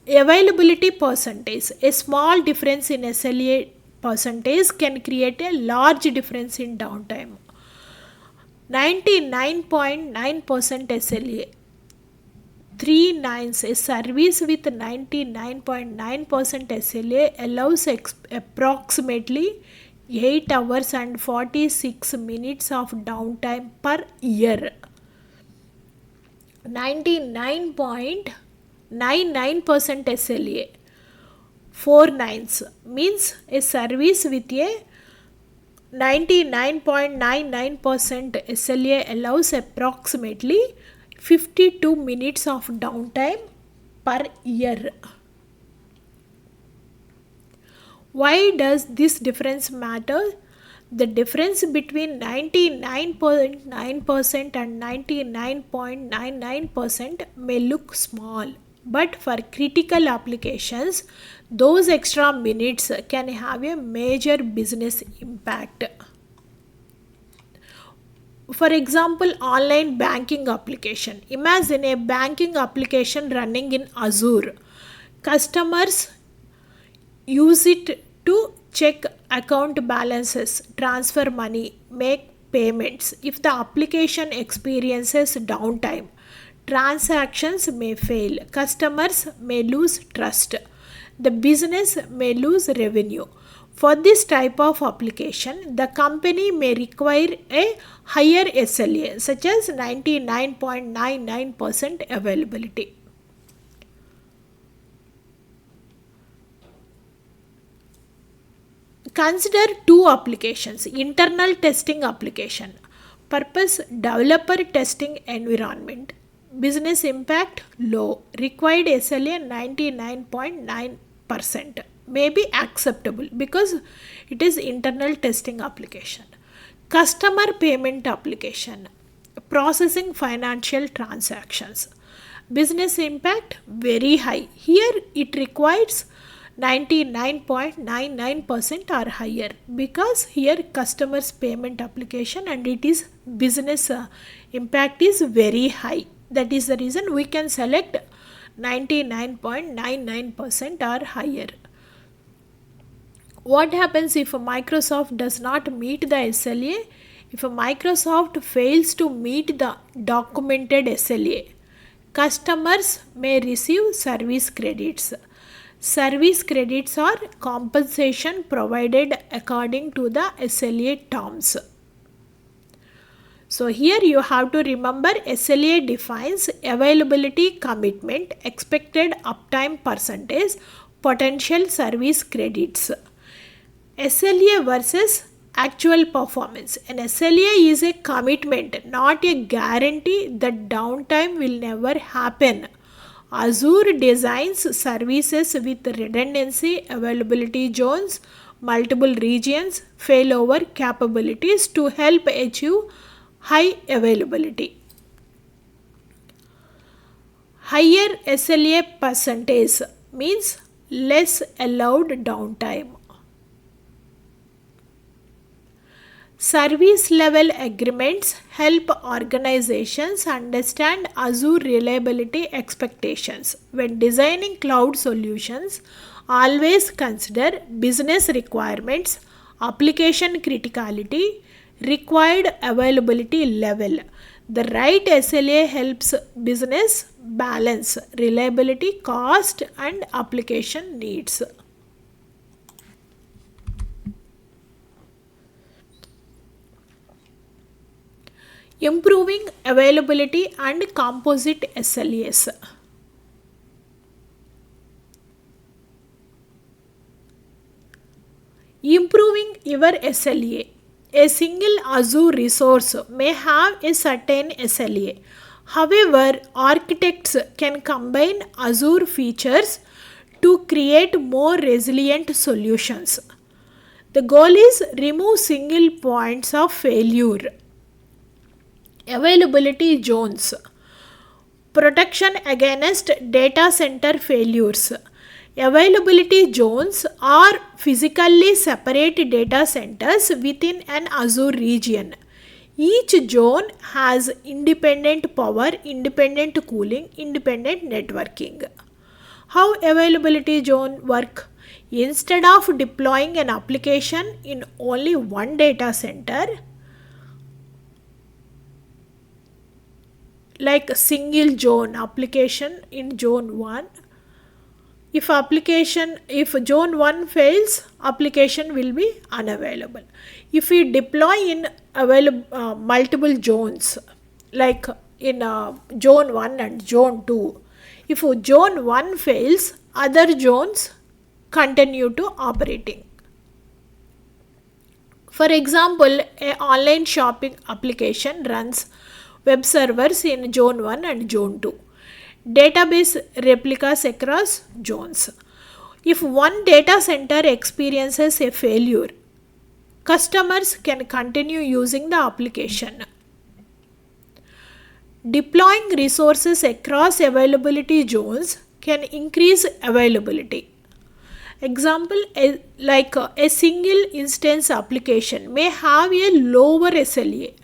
Availability percentage. A small difference in SLA percentage can create a large difference in downtime. 99.9% SLA. 3 nines. A service with 99.9% SLA allows approximately 8 hours and 46 minutes of downtime per year. 99.99% SLA. 4 nines means a service with a 99.99% SLA allows approximately 52 minutes of downtime per year. Why does this difference matter? The difference between 99.9% and 99.99% may look small, but for critical applications, those extra minutes can have a major business impact. For example, online banking application. Imagine a banking application running in Azure. Customers use it to check account balances, transfer money, make payments. If the application experiences downtime, transactions may fail, customers may lose trust, the business may lose revenue. For this type of application, the company may require a higher SLA, such as 99.99% availability. Consider two applications. Internal testing application. Purpose: developer testing environment. Business impact: low. Required SLA 99.9%. May be acceptable because it is internal testing application. Customer payment application. Processing financial transactions. Business impact: very high. Here it requires 99.99% or higher because here customers payment application and it is business impact is very high. That is the reason we can select 99.99% or higher. What happens if Microsoft does not meet the SLA? If Microsoft fails to meet the documented SLA, customers may receive service credits. Service credits are compensation provided according to the SLA terms. So here you have to remember SLA defines availability commitment, expected uptime percentage, potential service credits. SLA versus actual performance. An SLA is a commitment, not a guarantee that downtime will never happen Azure designs services with redundancy, availability zones, multiple regions, failover capabilities to help achieve high availability. Higher SLA percentage means less allowed downtime. Service level agreements help organizations understand Azure reliability expectations. When designing cloud solutions, always consider business requirements, application criticality, required availability level. The right SLA helps business balance reliability, cost, and application needs. Improving availability and composite SLAs. Improving your SLA. A single Azure resource may have a certain SLA. However, architects can combine Azure features to create more resilient solutions. The goal is remove single points of failure. Availability zones. Protection against data center failures. Availability zones are physically separate data centers within an Azure region. Each zone has independent power, independent cooling, independent networking. How availability zone work? Instead of deploying an application in only one data center, like a single zone application in zone 1, if zone 1 fails, application will be unavailable. If we deploy in multiple zones, like in zone 1 and zone 2, if zone 1 fails, other zones continue to operating. For example, an online shopping application runs web servers in zone 1 and zone 2. Database replicas across zones. If one data center experiences a failure, customers can continue using the application. Deploying resources across availability zones can increase availability. Example, like a single instance application may have a lower SLA.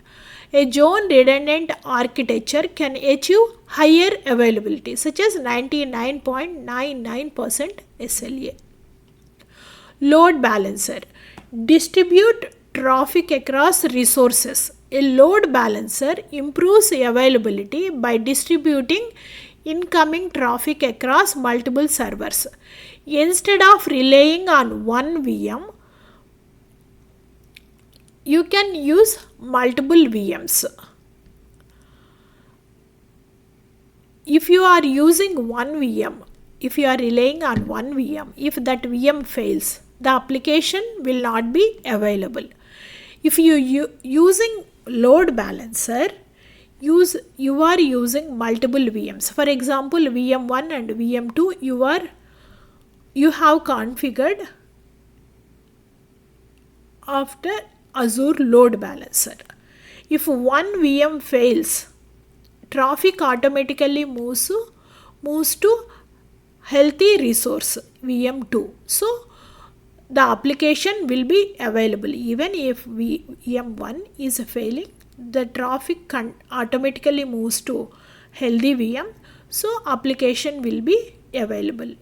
A zone redundant architecture can achieve higher availability, such as 99.99% SLA. Load balancer. Distribute traffic across resources. A load balancer improves availability by distributing incoming traffic across multiple servers. Instead of relying on one VM, you can use multiple VMs. If you are using one VM, if you are relying on one VM, if that VM fails, the application will not be available. If you using load balancer, you are using multiple VMs. For example, VM1 and VM2 you have configured after Azure load balancer. If one VM fails, traffic automatically moves to healthy resource VM2. So the application will be available. Even if VM1 is failing, the traffic automatically moves to healthy VM. So application will be available.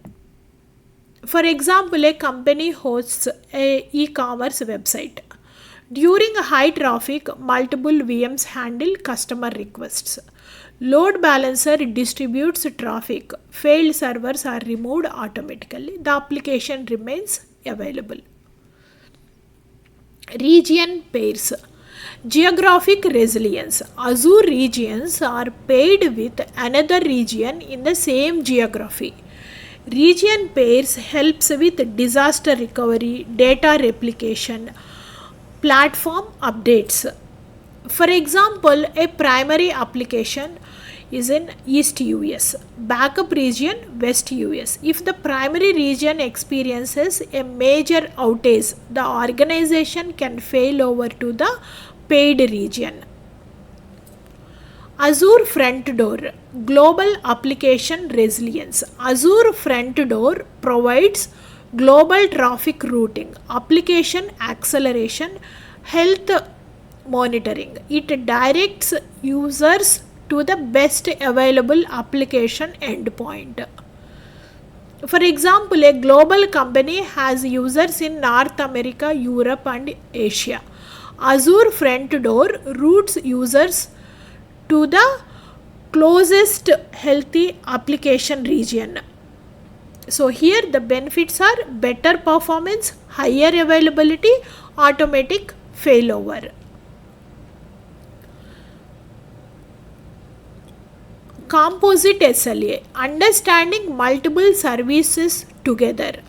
For example, a company hosts an e-commerce website. During high traffic, multiple VMs handle customer requests. Load balancer distributes traffic. Failed servers are removed automatically. The application remains available. Region pairs. Geographic resilience. Azure regions are paired with another region in the same geography. Region pairs helps with disaster recovery, data replication, platform updates. For example, a primary application is in East US, backup region West US. If the primary region experiences a major outage, the organization can fail over to the paid region. Azure Front Door, Global Application Resilience. Azure Front Door provides global traffic routing, application acceleration, health monitoring. It directs users to the best available application endpoint. For example, a global company has users in North America, Europe, and Asia. Azure Front Door routes users to the closest healthy application region. So here the benefits are better performance, higher availability, automatic failover. Composite SLA, understanding multiple services together.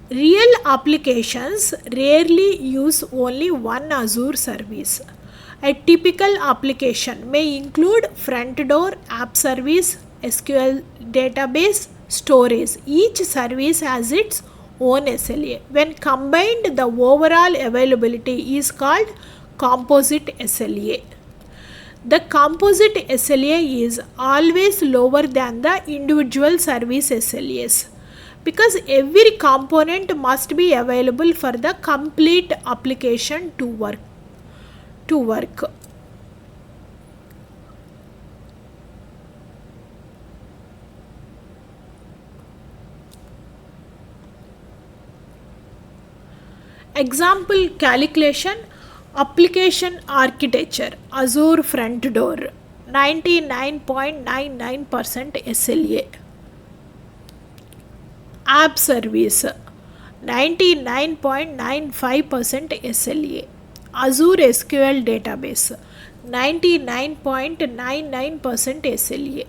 Real applications rarely use only one Azure service. A typical application may include front door, app service, SQL database, storage. Each service has its own SLA. When combined, the overall availability is called composite SLA. The composite SLA is always lower than the individual service SLAs because every component must be available for the complete application to work. Example calculation, application architecture, Azure Front Door, 99.99% SLA. App service, 99.95% SLA. Azure SQL database, 99.99% SLA.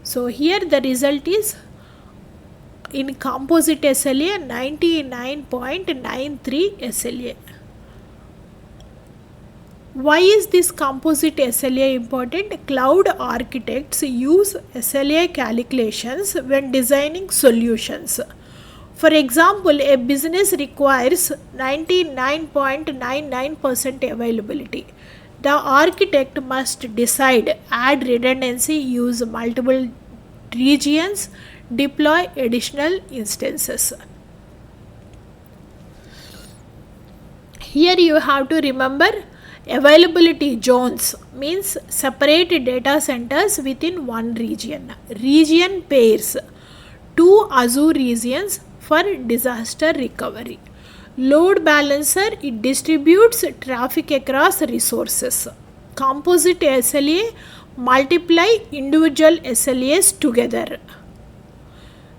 So here the result is in composite SLA 99.93 SLA. Why is this composite SLA important? Cloud architects use SLA calculations when designing solutions. For example, a business requires 99.99% availability. The architect must decide, add redundancy, use multiple regions, deploy additional instances. Here you have to remember availability zones means separate data centers within one region. Region pairs, 2 Azure regions for disaster recovery. Load balancer, it distributes traffic across resources. Composite SLA, multiply individual SLAs together.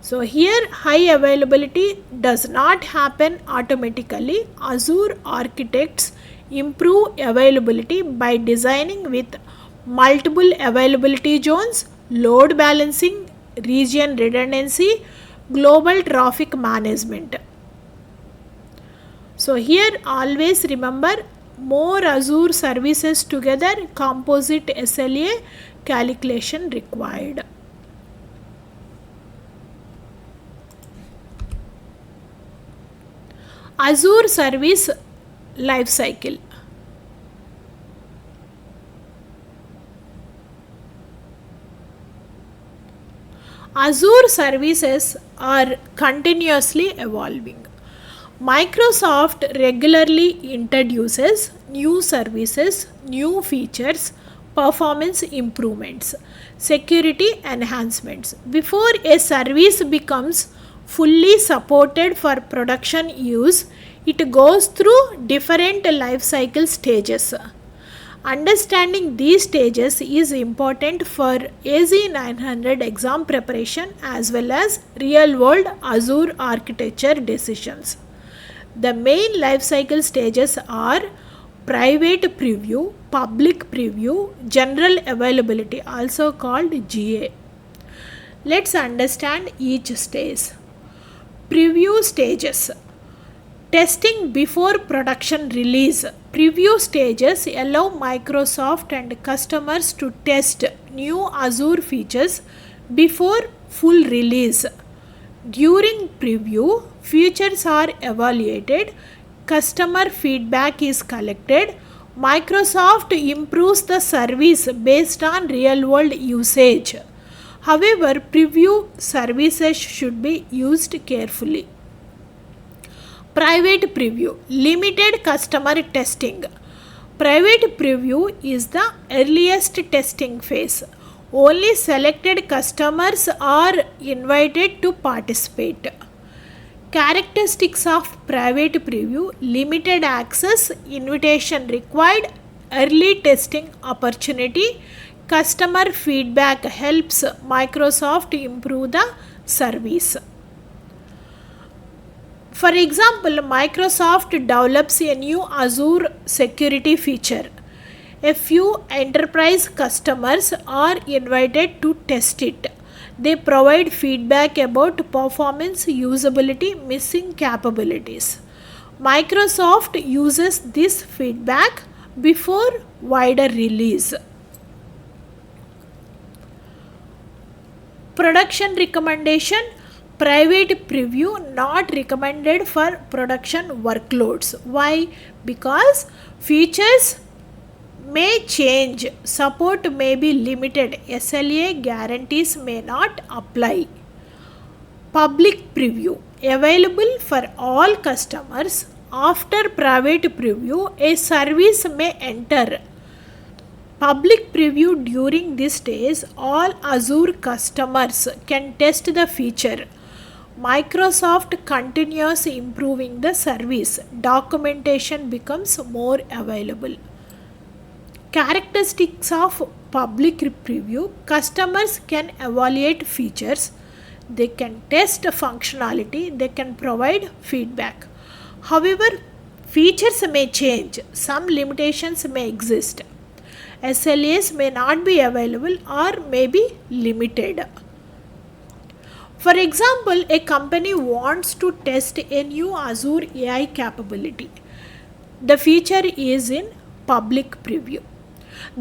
So here high availability does not happen automatically. Azure architects improve availability by designing with multiple availability zones, load balancing, region redundancy, global traffic management. So here always remember more Azure services together, composite SLA calculation required. Azure Service Lifecycle. Azure services are continuously evolving. Microsoft regularly introduces new services, new features, performance improvements, security enhancements. Before a service becomes fully supported for production use, it goes through different lifecycle stages. Understanding these stages is important for AZ900 exam preparation as well as real-world Azure architecture decisions. The main lifecycle stages are private preview, public preview, general availability, also called GA. Let's understand each stage. Preview stages. Testing before production release. Preview stages allow Microsoft and customers to test new Azure features before full release. During preview, features are evaluated, customer feedback is collected, Microsoft improves the service based on real world usage. However, preview services should be used carefully. Private preview, limited customer testing. Private preview is the earliest testing phase. Only selected customers are invited to participate. Characteristics of private preview: limited access, invitation required, early testing opportunity, customer feedback helps Microsoft improve the service. For example, Microsoft develops a new Azure security feature. A few enterprise customers are invited to test it. They provide feedback about performance, usability, missing capabilities. Microsoft uses this feedback before wider release. Production recommendation: private preview not recommended for production workloads. Why? Because features may change, support may be limited, SLA guarantees may not apply. Public preview available for all customers. After private preview, a service may enter public preview. During this stage, all Azure customers can test the feature. Microsoft continues improving the service. Documentation becomes more available. Characteristics of public preview: customers can evaluate features, they can test functionality, they can provide feedback. However, features may change, some limitations may exist. SLAs may not be available or may be limited. For example, a company wants to test a new Azure AI capability. The feature is in public preview.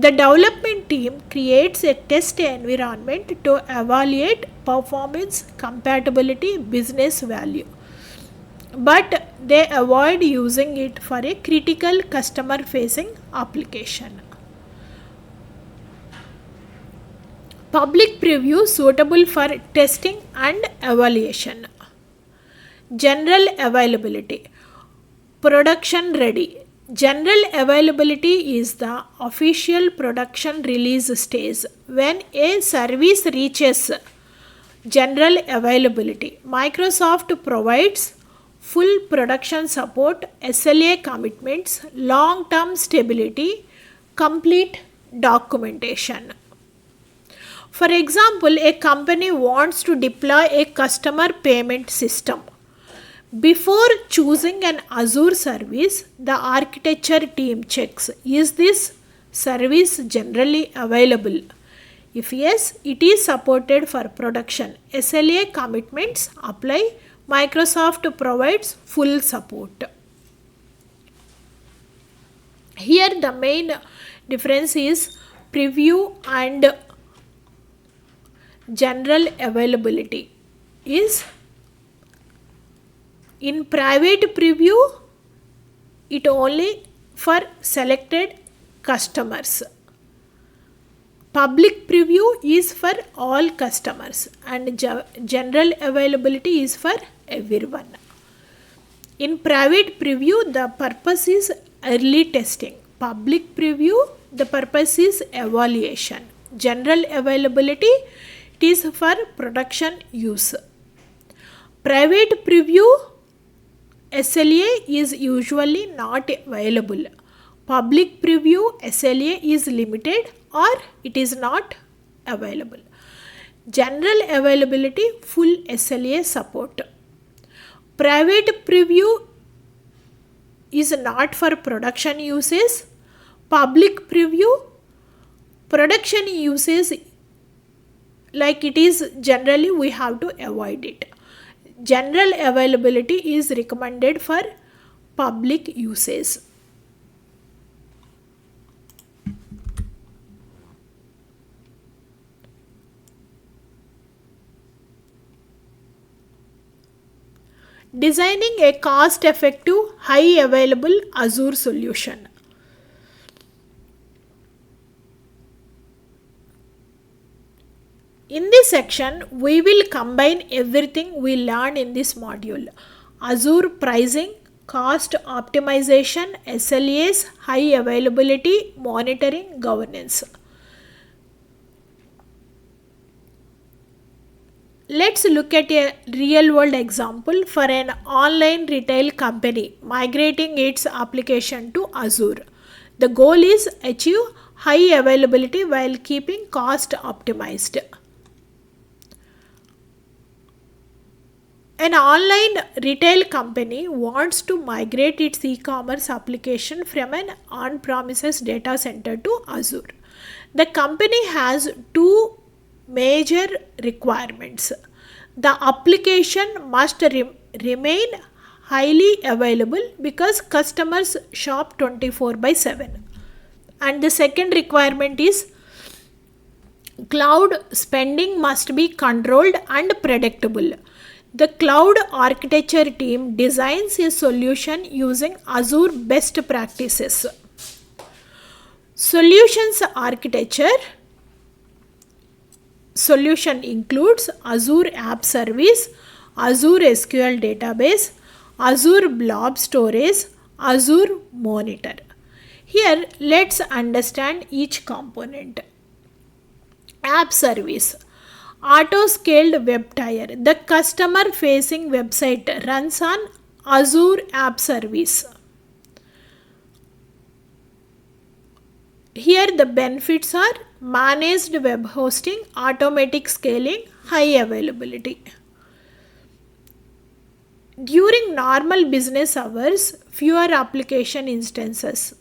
The development team creates a test environment to evaluate performance, compatibility, business value. But they avoid using it for a critical customer facing application. Public preview suitable for testing and evaluation. General availability. Production ready. General availability is the official production release stage. When a service reaches general availability, Microsoft provides full production support, SLA commitments, long-term stability, complete documentation. For example, a company wants to deploy a customer payment system. Before choosing an Azure service, the architecture team checks, is this service generally available? If yes, it is supported for production. SLA commitments apply. Microsoft provides full support. Here the main difference is preview and general availability is in private preview it only for selected customers. Public preview is for all customers and general availability is for everyone. In private preview the purpose is early testing. Public preview the purpose is evaluation. General availability it is for production use. Private preview SLA is usually not available. Public preview SLA is limited or it is not available. General availability full SLA support. Private preview is not for production uses. Public preview production uses, like it is generally we have to avoid it. General availability is recommended for public usage. Designing a cost-effective, high-available Azure solution. In this section, we will combine everything we learned in this module. Azure pricing, cost optimization, SLAs, high availability, monitoring, governance. Let's look at a real-world example for an online retail company migrating its application to Azure. The goal is achieve high availability while keeping cost optimized. An online retail company wants to migrate its e-commerce application from an on-premises data center to Azure. The company has two major requirements. The application must remain highly available because customers shop 24/7. And the second requirement is cloud spending must be controlled and predictable. The cloud architecture team designs a solution using Azure best practices. Solution includes Azure App Service, Azure SQL Database, Azure Blob Storage, Azure Monitor. Here, let's understand each component. App Service. Auto-scaled web tier. The customer-facing website runs on Azure App Service. Here the benefits are managed web hosting, automatic scaling, high availability. During normal business hours, fewer application instances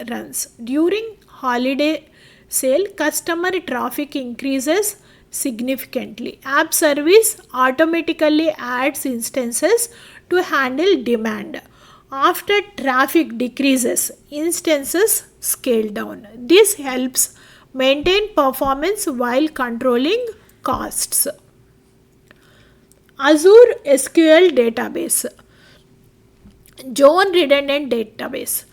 runs. During holiday sale, customer traffic increases significantly. App Service automatically adds instances to handle demand. After traffic decreases, instances scale down. This helps maintain performance while controlling costs. Azure SQL Database. Zone redundant database.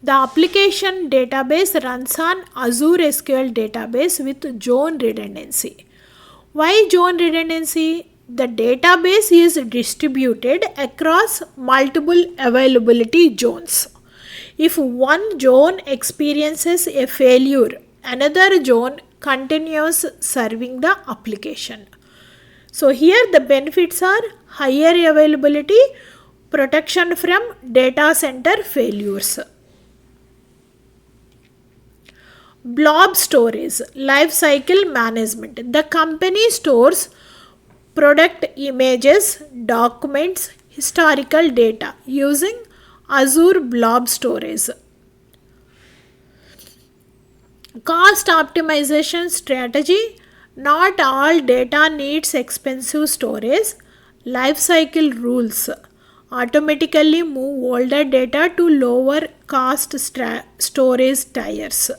The application database runs on Azure SQL Database with zone redundancy. Why zone redundancy? The database is distributed across multiple availability zones. If one zone experiences a failure, another zone continues serving the application. So here the benefits are higher availability, protection from data center failures. Blob storage, lifecycle management. The company stores product images, documents, historical data using Azure Blob Storage. Cost optimization strategy. Not all data needs expensive storage. Lifecycle rules. Automatically move older data to lower cost storage tiers.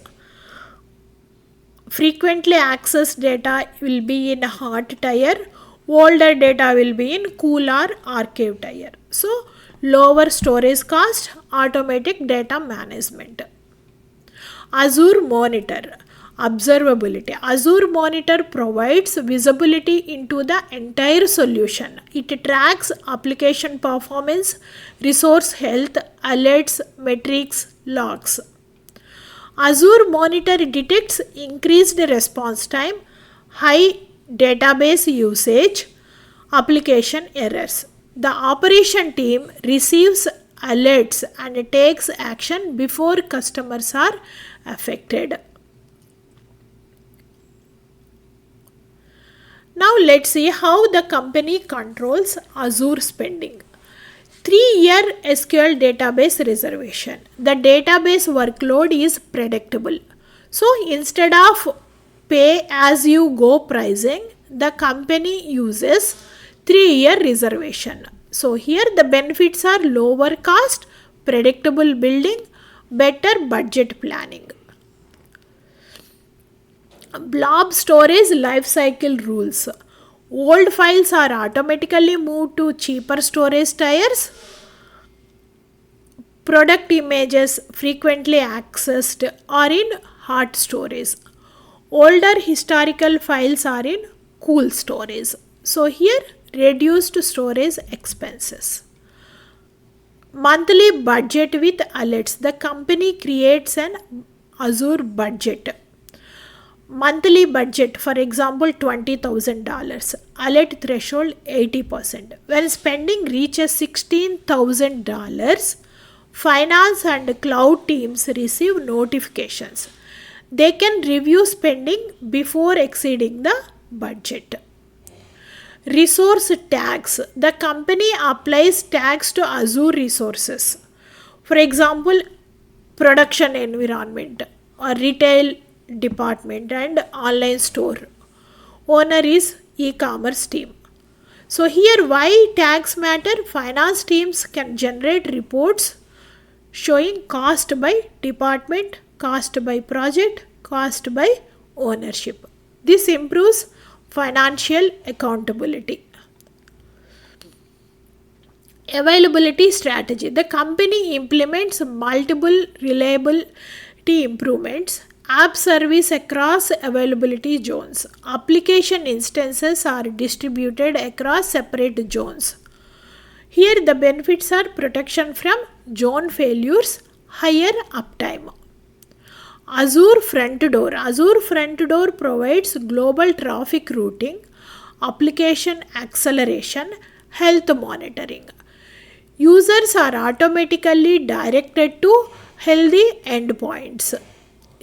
Frequently accessed data will be in hot tier. Older data will be in cool or archive tier. So, lower storage cost, automatic data management. Azure Monitor. Observability. Azure Monitor provides visibility into the entire solution. It tracks application performance, resource health, alerts, metrics, logs. Azure Monitor detects increased response time, high database usage, application errors. The operation team receives alerts and takes action before customers are affected. Now let's see how the company controls Azure spending. 3-year SQL database reservation. The database workload is predictable. So instead of pay as you go pricing, the company uses 3-year reservation. So here the benefits are lower cost, predictable building, better budget planning. Blob storage lifecycle rules. Old files are automatically moved to cheaper storage tiers. Product images frequently accessed are in hard storage. Older historical files are in cool storage. So here reduced storage expenses. Monthly budget with alerts. The company creates an Azure budget. Monthly budget, for example, $20,000. Alert threshold 80%. When spending reaches $16,000, finance and cloud teams receive notifications. They can review spending before exceeding the budget. Resource tags. The company applies tags to Azure resources. For example, production environment or retail department and online store. Owner is e-commerce team. So here why tags matter? Finance teams can generate reports showing cost by department, cost by project, cost by ownership. This improves financial accountability. Availability strategy. The company implements multiple reliability improvements, app service across availability zones. Application instances are distributed across separate zones. Here the benefits are protection from zone failures, higher uptime. Azure Front Door. Azure Front Door provides global traffic routing, application acceleration, health monitoring. Users are automatically directed to healthy endpoints.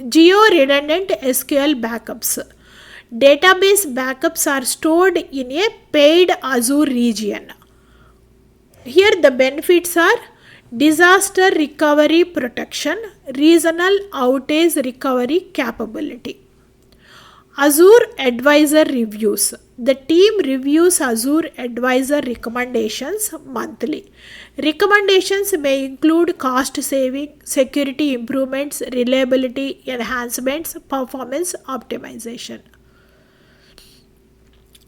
Geo-redundant SQL backups. Database backups are stored in a paid Azure region. Here the benefits are disaster recovery protection, regional outage recovery capability. Azure Advisor Reviews. The team reviews Azure Advisor recommendations monthly. Recommendations may include cost saving, security improvements, reliability enhancements, performance optimization.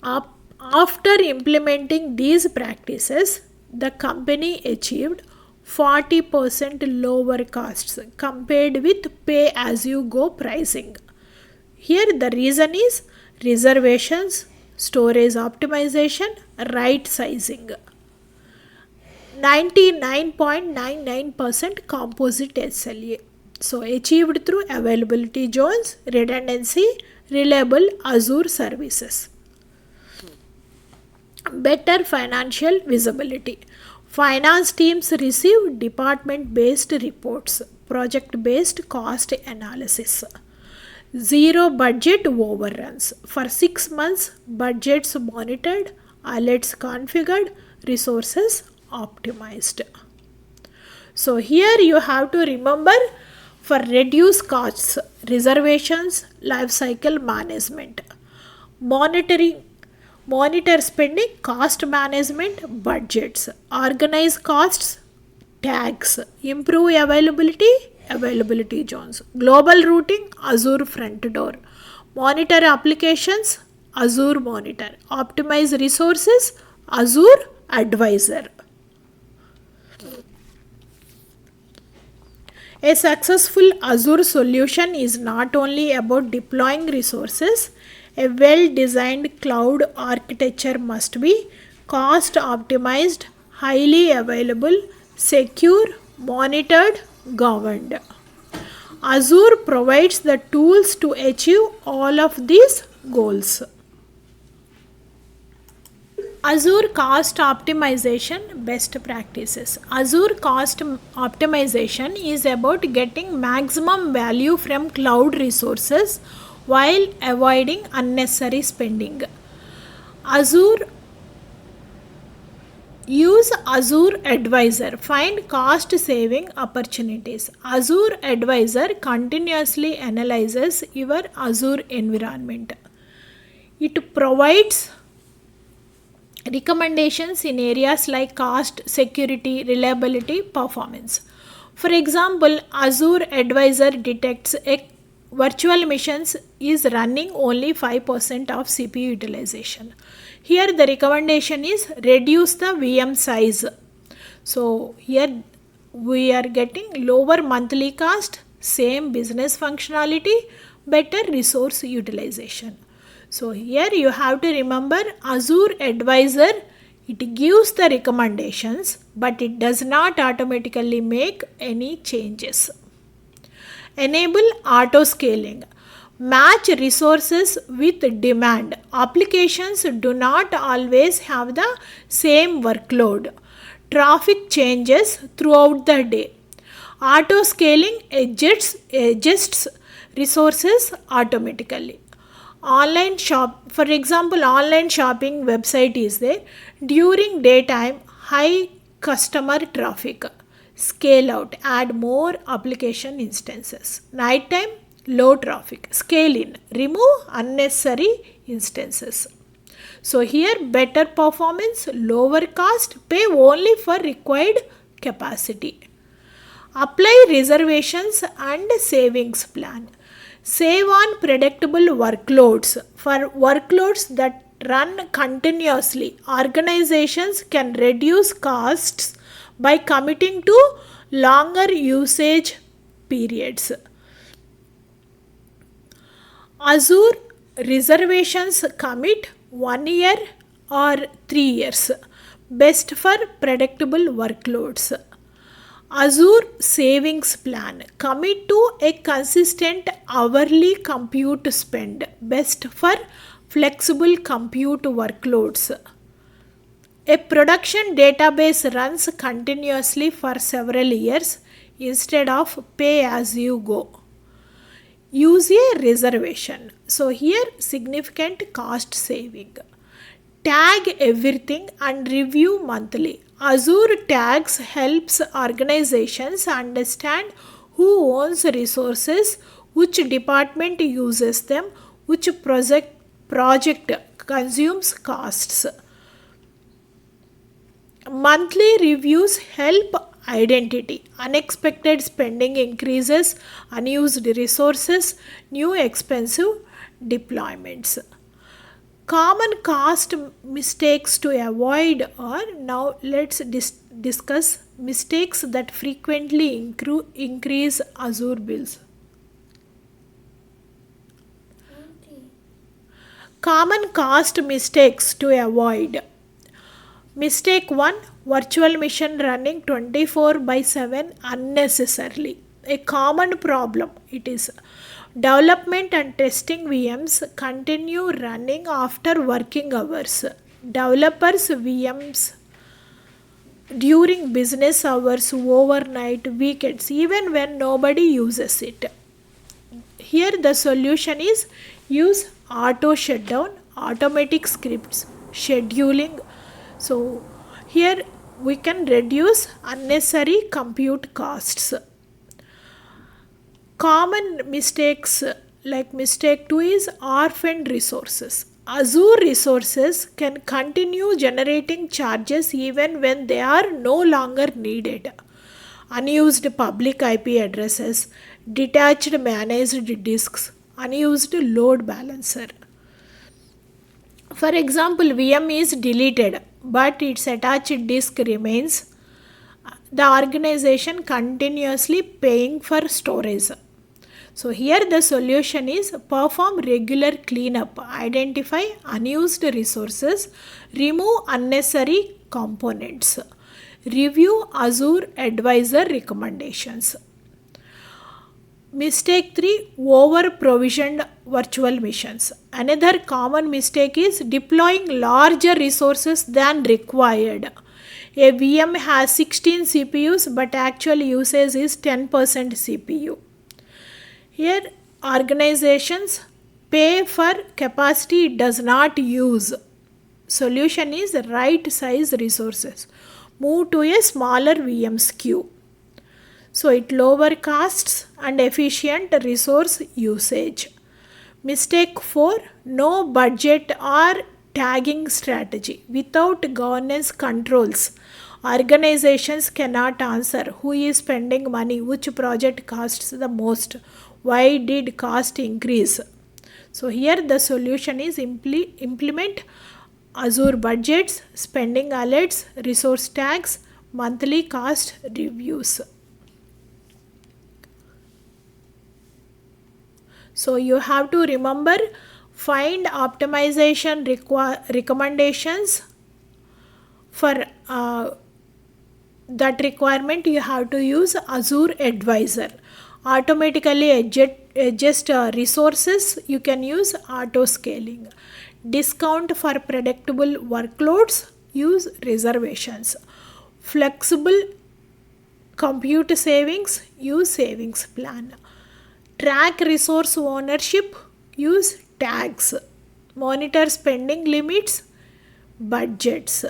After implementing these practices, the company achieved 40% lower costs compared with pay-as-you-go pricing. Here the reason is reservations, storage optimization, right sizing. 99.99% composite SLA. So achieved through availability zones, redundancy, reliable Azure services. Better financial visibility. Finance teams receive department-based reports, project-based cost analysis. Zero budget overruns. For 6 months, budgets monitored, alerts configured, resources optimized. So here you have to remember for reduced costs, reservations, lifecycle management, monitor spending, cost management, budgets, organize costs, tags, improve availability zones, global routing, Azure Front Door, monitor applications, Azure Monitor, optimize resources, Azure Advisor. A successful Azure solution is not only about deploying resources. A well-designed cloud architecture must be cost optimized, highly available, secure, monitored, governed. Azure provides the tools to achieve all of these goals. Azure cost optimization best practices. Azure cost optimization is about getting maximum value from cloud resources while avoiding unnecessary spending. Use Azure Advisor. Find cost saving opportunities. Azure Advisor continuously analyzes your Azure environment. It provides recommendations in areas like cost, security, reliability, performance. For example, Azure Advisor detects a virtual machines is running only 5% of CPU utilization. Here the recommendation is reduce the VM size. So here we are getting lower monthly cost, same business functionality, better resource utilization. So here you have to remember Azure Advisor, it gives the recommendations, but it does not automatically make any changes. Enable auto scaling. Match resources with demand. Applications do not always have the same workload. Traffic changes throughout the day. Auto scaling adjusts resources automatically. Online shop, for example, online shopping website is there. During daytime, high customer traffic. Scale out, add more application instances. Nighttime, low traffic. Scale in, remove unnecessary instances. So here better performance, lower cost, pay only for required capacity. Apply reservations and savings plan. Save on predictable workloads. For workloads that run continuously, organizations can reduce costs by committing to longer usage periods. Azure reservations commit 1 year or 3 years. Best for predictable workloads. Azure savings plan. Commit to a consistent hourly compute spend. Best for flexible compute workloads. A production database runs continuously for several years instead of pay as you go. Use a reservation. So here significant cost saving. Tag everything and review monthly. Azure tags helps organizations understand who owns resources, which department uses them, which project consumes costs. Monthly reviews help identity. Unexpected spending increases, unused resources, new expensive deployments. Common cost mistakes to avoid are, now let's discuss mistakes that frequently increase Azure bills. Common cost mistakes to avoid. Mistake 1, virtual machine running 24/7 unnecessarily. A common problem, it is development and testing VMs continue running after working hours. Developers VMs during business hours, overnight, weekends, even when nobody uses it. Here the solution is use auto shutdown, automatic scripts, scheduling. So here we can reduce unnecessary compute costs. Common mistakes, like mistake 2 is orphaned resources. Azure resources can continue generating charges even when they are no longer needed. Unused public IP addresses, detached managed disks, unused load balancer. For example, VM is deleted, but its attached disk remains. The organization continuously paying for storage. So here the solution is perform regular cleanup, identify unused resources, remove unnecessary components, review Azure Advisor recommendations. Mistake 3, over provisioned virtual machines. Another common mistake is deploying larger resources than required. A VM has 16 CPUs, but actual usage is 10% CPU. Here organizations pay for capacity it does not use. Solution is right size resources. Move to a smaller VMs queue. So it lower costs and efficient resource usage. Mistake 4, no budget or tagging strategy. Without governance controls, Organizations cannot answer who is spending money, which project costs the most, why did cost increase. So here the solution is implement Azure budgets, spending alerts, resource tags, monthly cost reviews. So you have to remember, find optimization recommendations. For that requirement, you have to use Azure Advisor. Automatically adjust resources, you can use auto scaling. Discount for predictable workloads, use reservations. Flexible compute savings, use savings plan. Track resource ownership, use tags. Monitor spending limits, budgets.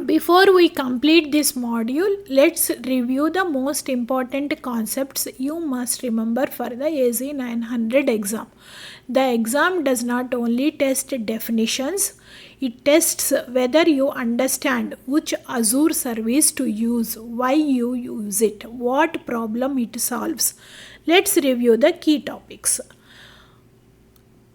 Before we complete this module, let's review the most important concepts you must remember for the AZ900 exam. The exam does not only test definitions, it tests whether you understand which Azure service to use, why you use it, what problem it solves. Let's review the key topics.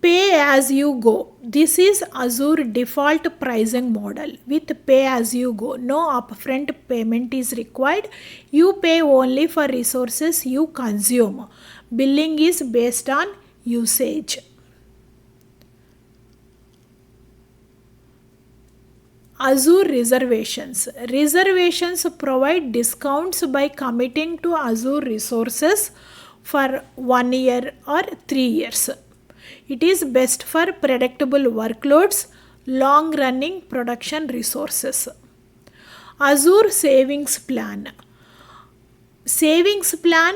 Pay as you go. This is Azure default pricing model. With pay as you go, no upfront payment is required. You pay only for resources you consume. Billing is based on usage. Azure reservations. Reservations provide discounts by committing to Azure resources for 1 year or 3 years. It is best for predictable workloads, long-running production resources. Azure Savings Plan. Savings Plan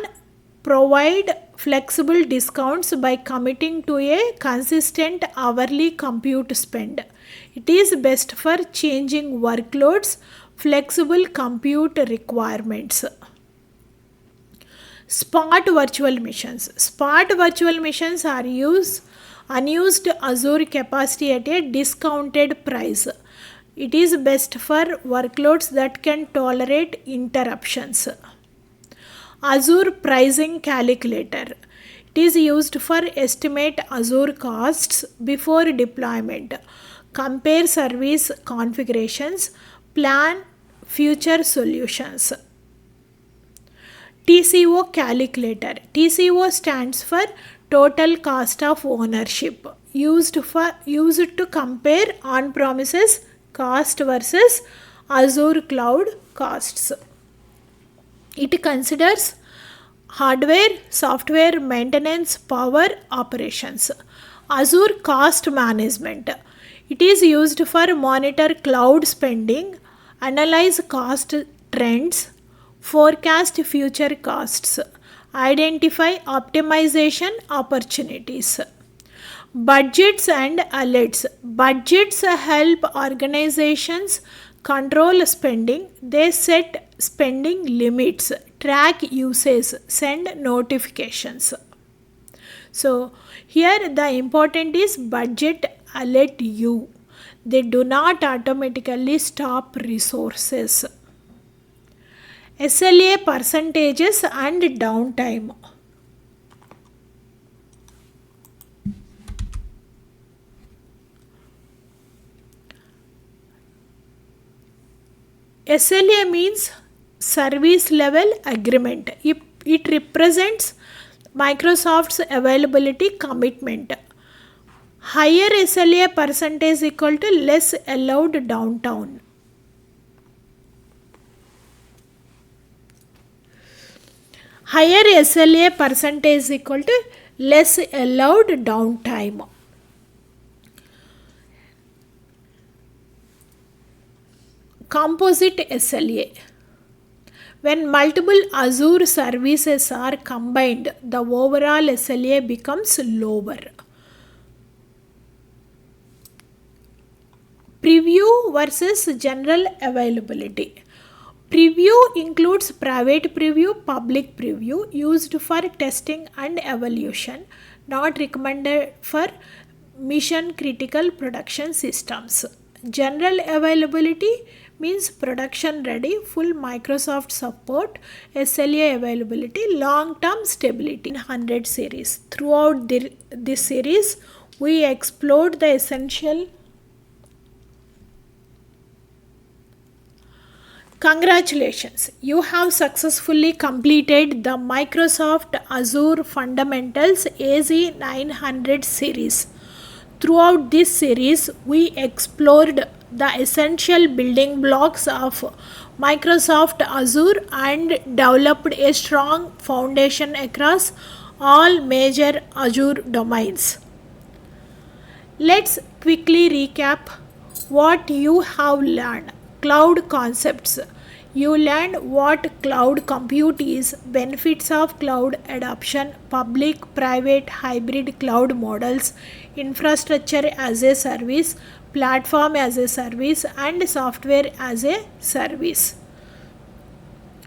provide flexible discounts by committing to a consistent hourly compute spend. It is best for changing workloads, flexible compute requirements. Spot virtual machines. Spot virtual machines are unused Azure capacity at a discounted price. It is best for workloads that can tolerate interruptions. Azure Pricing Calculator. It is used for estimate Azure costs before deployment, compare service configurations, plan future solutions. TCO Calculator. TCO stands for Total Cost of Ownership, used to compare on-premises cost versus Azure cloud costs. It considers hardware, software maintenance, power operations. Azure Cost Management. It is used for monitor cloud spending, analyze cost trends, forecast future costs, identify optimization opportunities. Budgets and alerts. Budgets help organizations control spending. They set spending limits, track usage, send notifications. So here the important is budget alert you. They do not automatically stop resources. SLA percentages and downtime. SLA means service level agreement. It represents Microsoft's availability commitment. Higher SLA percentage equal to less allowed downtime. Higher SLA percentage equal to less allowed downtime. Composite SLA. When multiple Azure services are combined, the overall SLA becomes lower. Preview versus general availability. Preview includes private preview, public preview used for testing and evaluation, not recommended for mission critical production systems. General availability means production ready, full Microsoft support, SLA availability, long term stability. 100 series. Throughout this series, we explored the essential. Congratulations, you have successfully completed the Microsoft Azure Fundamentals AZ900 series. Throughout this series, we explored the essential building blocks of Microsoft Azure and developed a strong foundation across all major Azure domains. Let's quickly recap what you have learned. Cloud concepts. You learned what cloud compute is, benefits of cloud adoption, public, private, hybrid cloud models, infrastructure as a service, platform as a service, and software as a service.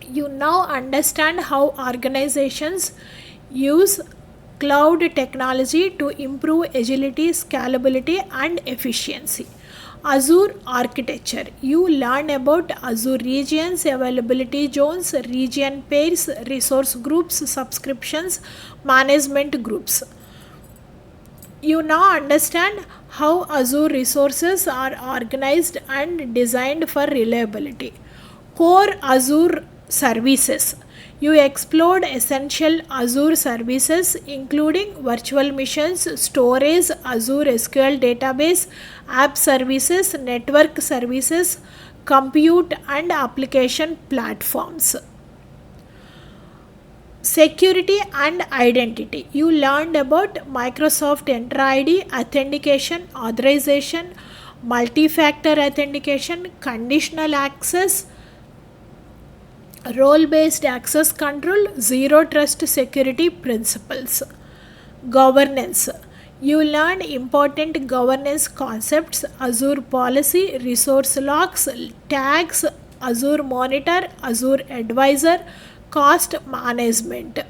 You now understand how organizations use cloud technology to improve agility, scalability, and efficiency. Azure architecture. You learn about Azure regions, availability zones, region pairs, resource groups, subscriptions, management groups. You now understand how Azure resources are organized and designed for reliability. Core Azure services. You explored essential Azure services including virtual machines, storage, Azure SQL database, app services, network services, compute and application platforms. Security and identity. You learned about Microsoft Entra ID, authentication, authorization, multi-factor authentication, conditional access, role-based access control, zero trust security principles. Governance. You learn important governance concepts, Azure policy, resource logs, tags, Azure monitor, Azure advisor, cost management.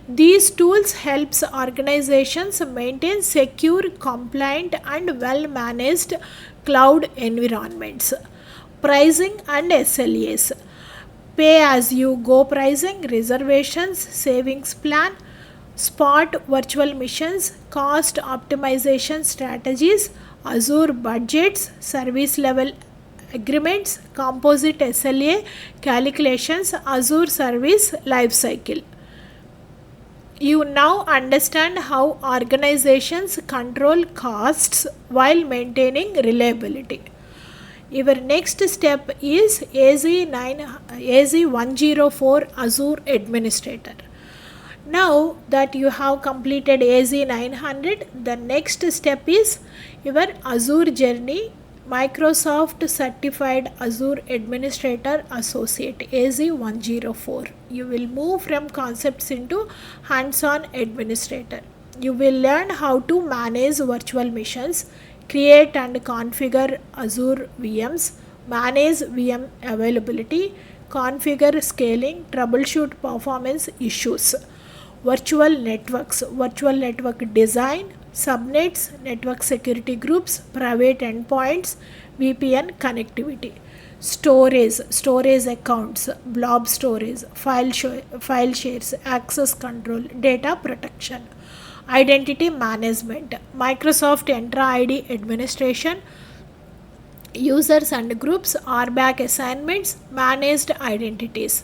These tools helps organizations maintain secure, compliant and well-managed cloud environments. Pricing and SLAs. Pay-as-you-go pricing, reservations, savings plan, spot virtual missions, cost optimization strategies, Azure budgets, service level agreements, composite SLA calculations, Azure service lifecycle. You now understand how organizations control costs while maintaining reliability. Your next step is AZ104 Azure Administrator. Now that you have completed AZ900, the next step is your Azure journey, Microsoft Certified Azure Administrator Associate AZ104. You will move from concepts into hands-on administrator. You will learn how to manage virtual machines, create and configure Azure VMs, manage VM availability, configure scaling, troubleshoot performance issues, virtual networks, virtual network design, subnets, network security groups, private endpoints, VPN connectivity, storage accounts, blob storage, file shares, access control, data protection. Identity management, Microsoft Entra ID administration, users and groups, RBAC assignments, managed identities.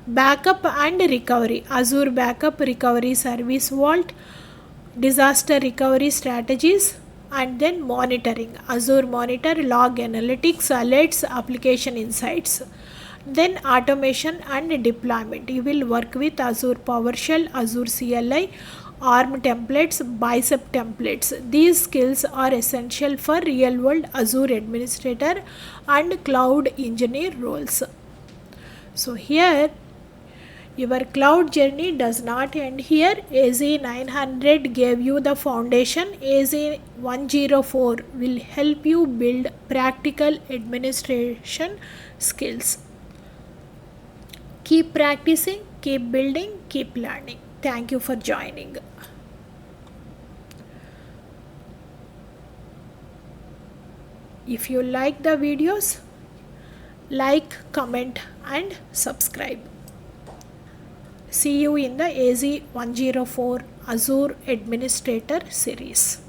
Backup and recovery, Azure Backup Recovery Service Vault, disaster recovery strategies, and then monitoring, Azure Monitor, log analytics, alerts, application insights. Then automation and deployment. You will work with Azure PowerShell, Azure CLI, ARM templates, Bicep templates. These skills are essential for real-world Azure administrator and cloud engineer roles. So here Your cloud journey does not end here. AZ900 gave you the foundation. AZ104 will help you build practical administration skills. Keep practicing, keep building, keep learning. Thank you for joining. If you like the videos, like, comment and subscribe. See you in the AZ104 Azure Administrator series.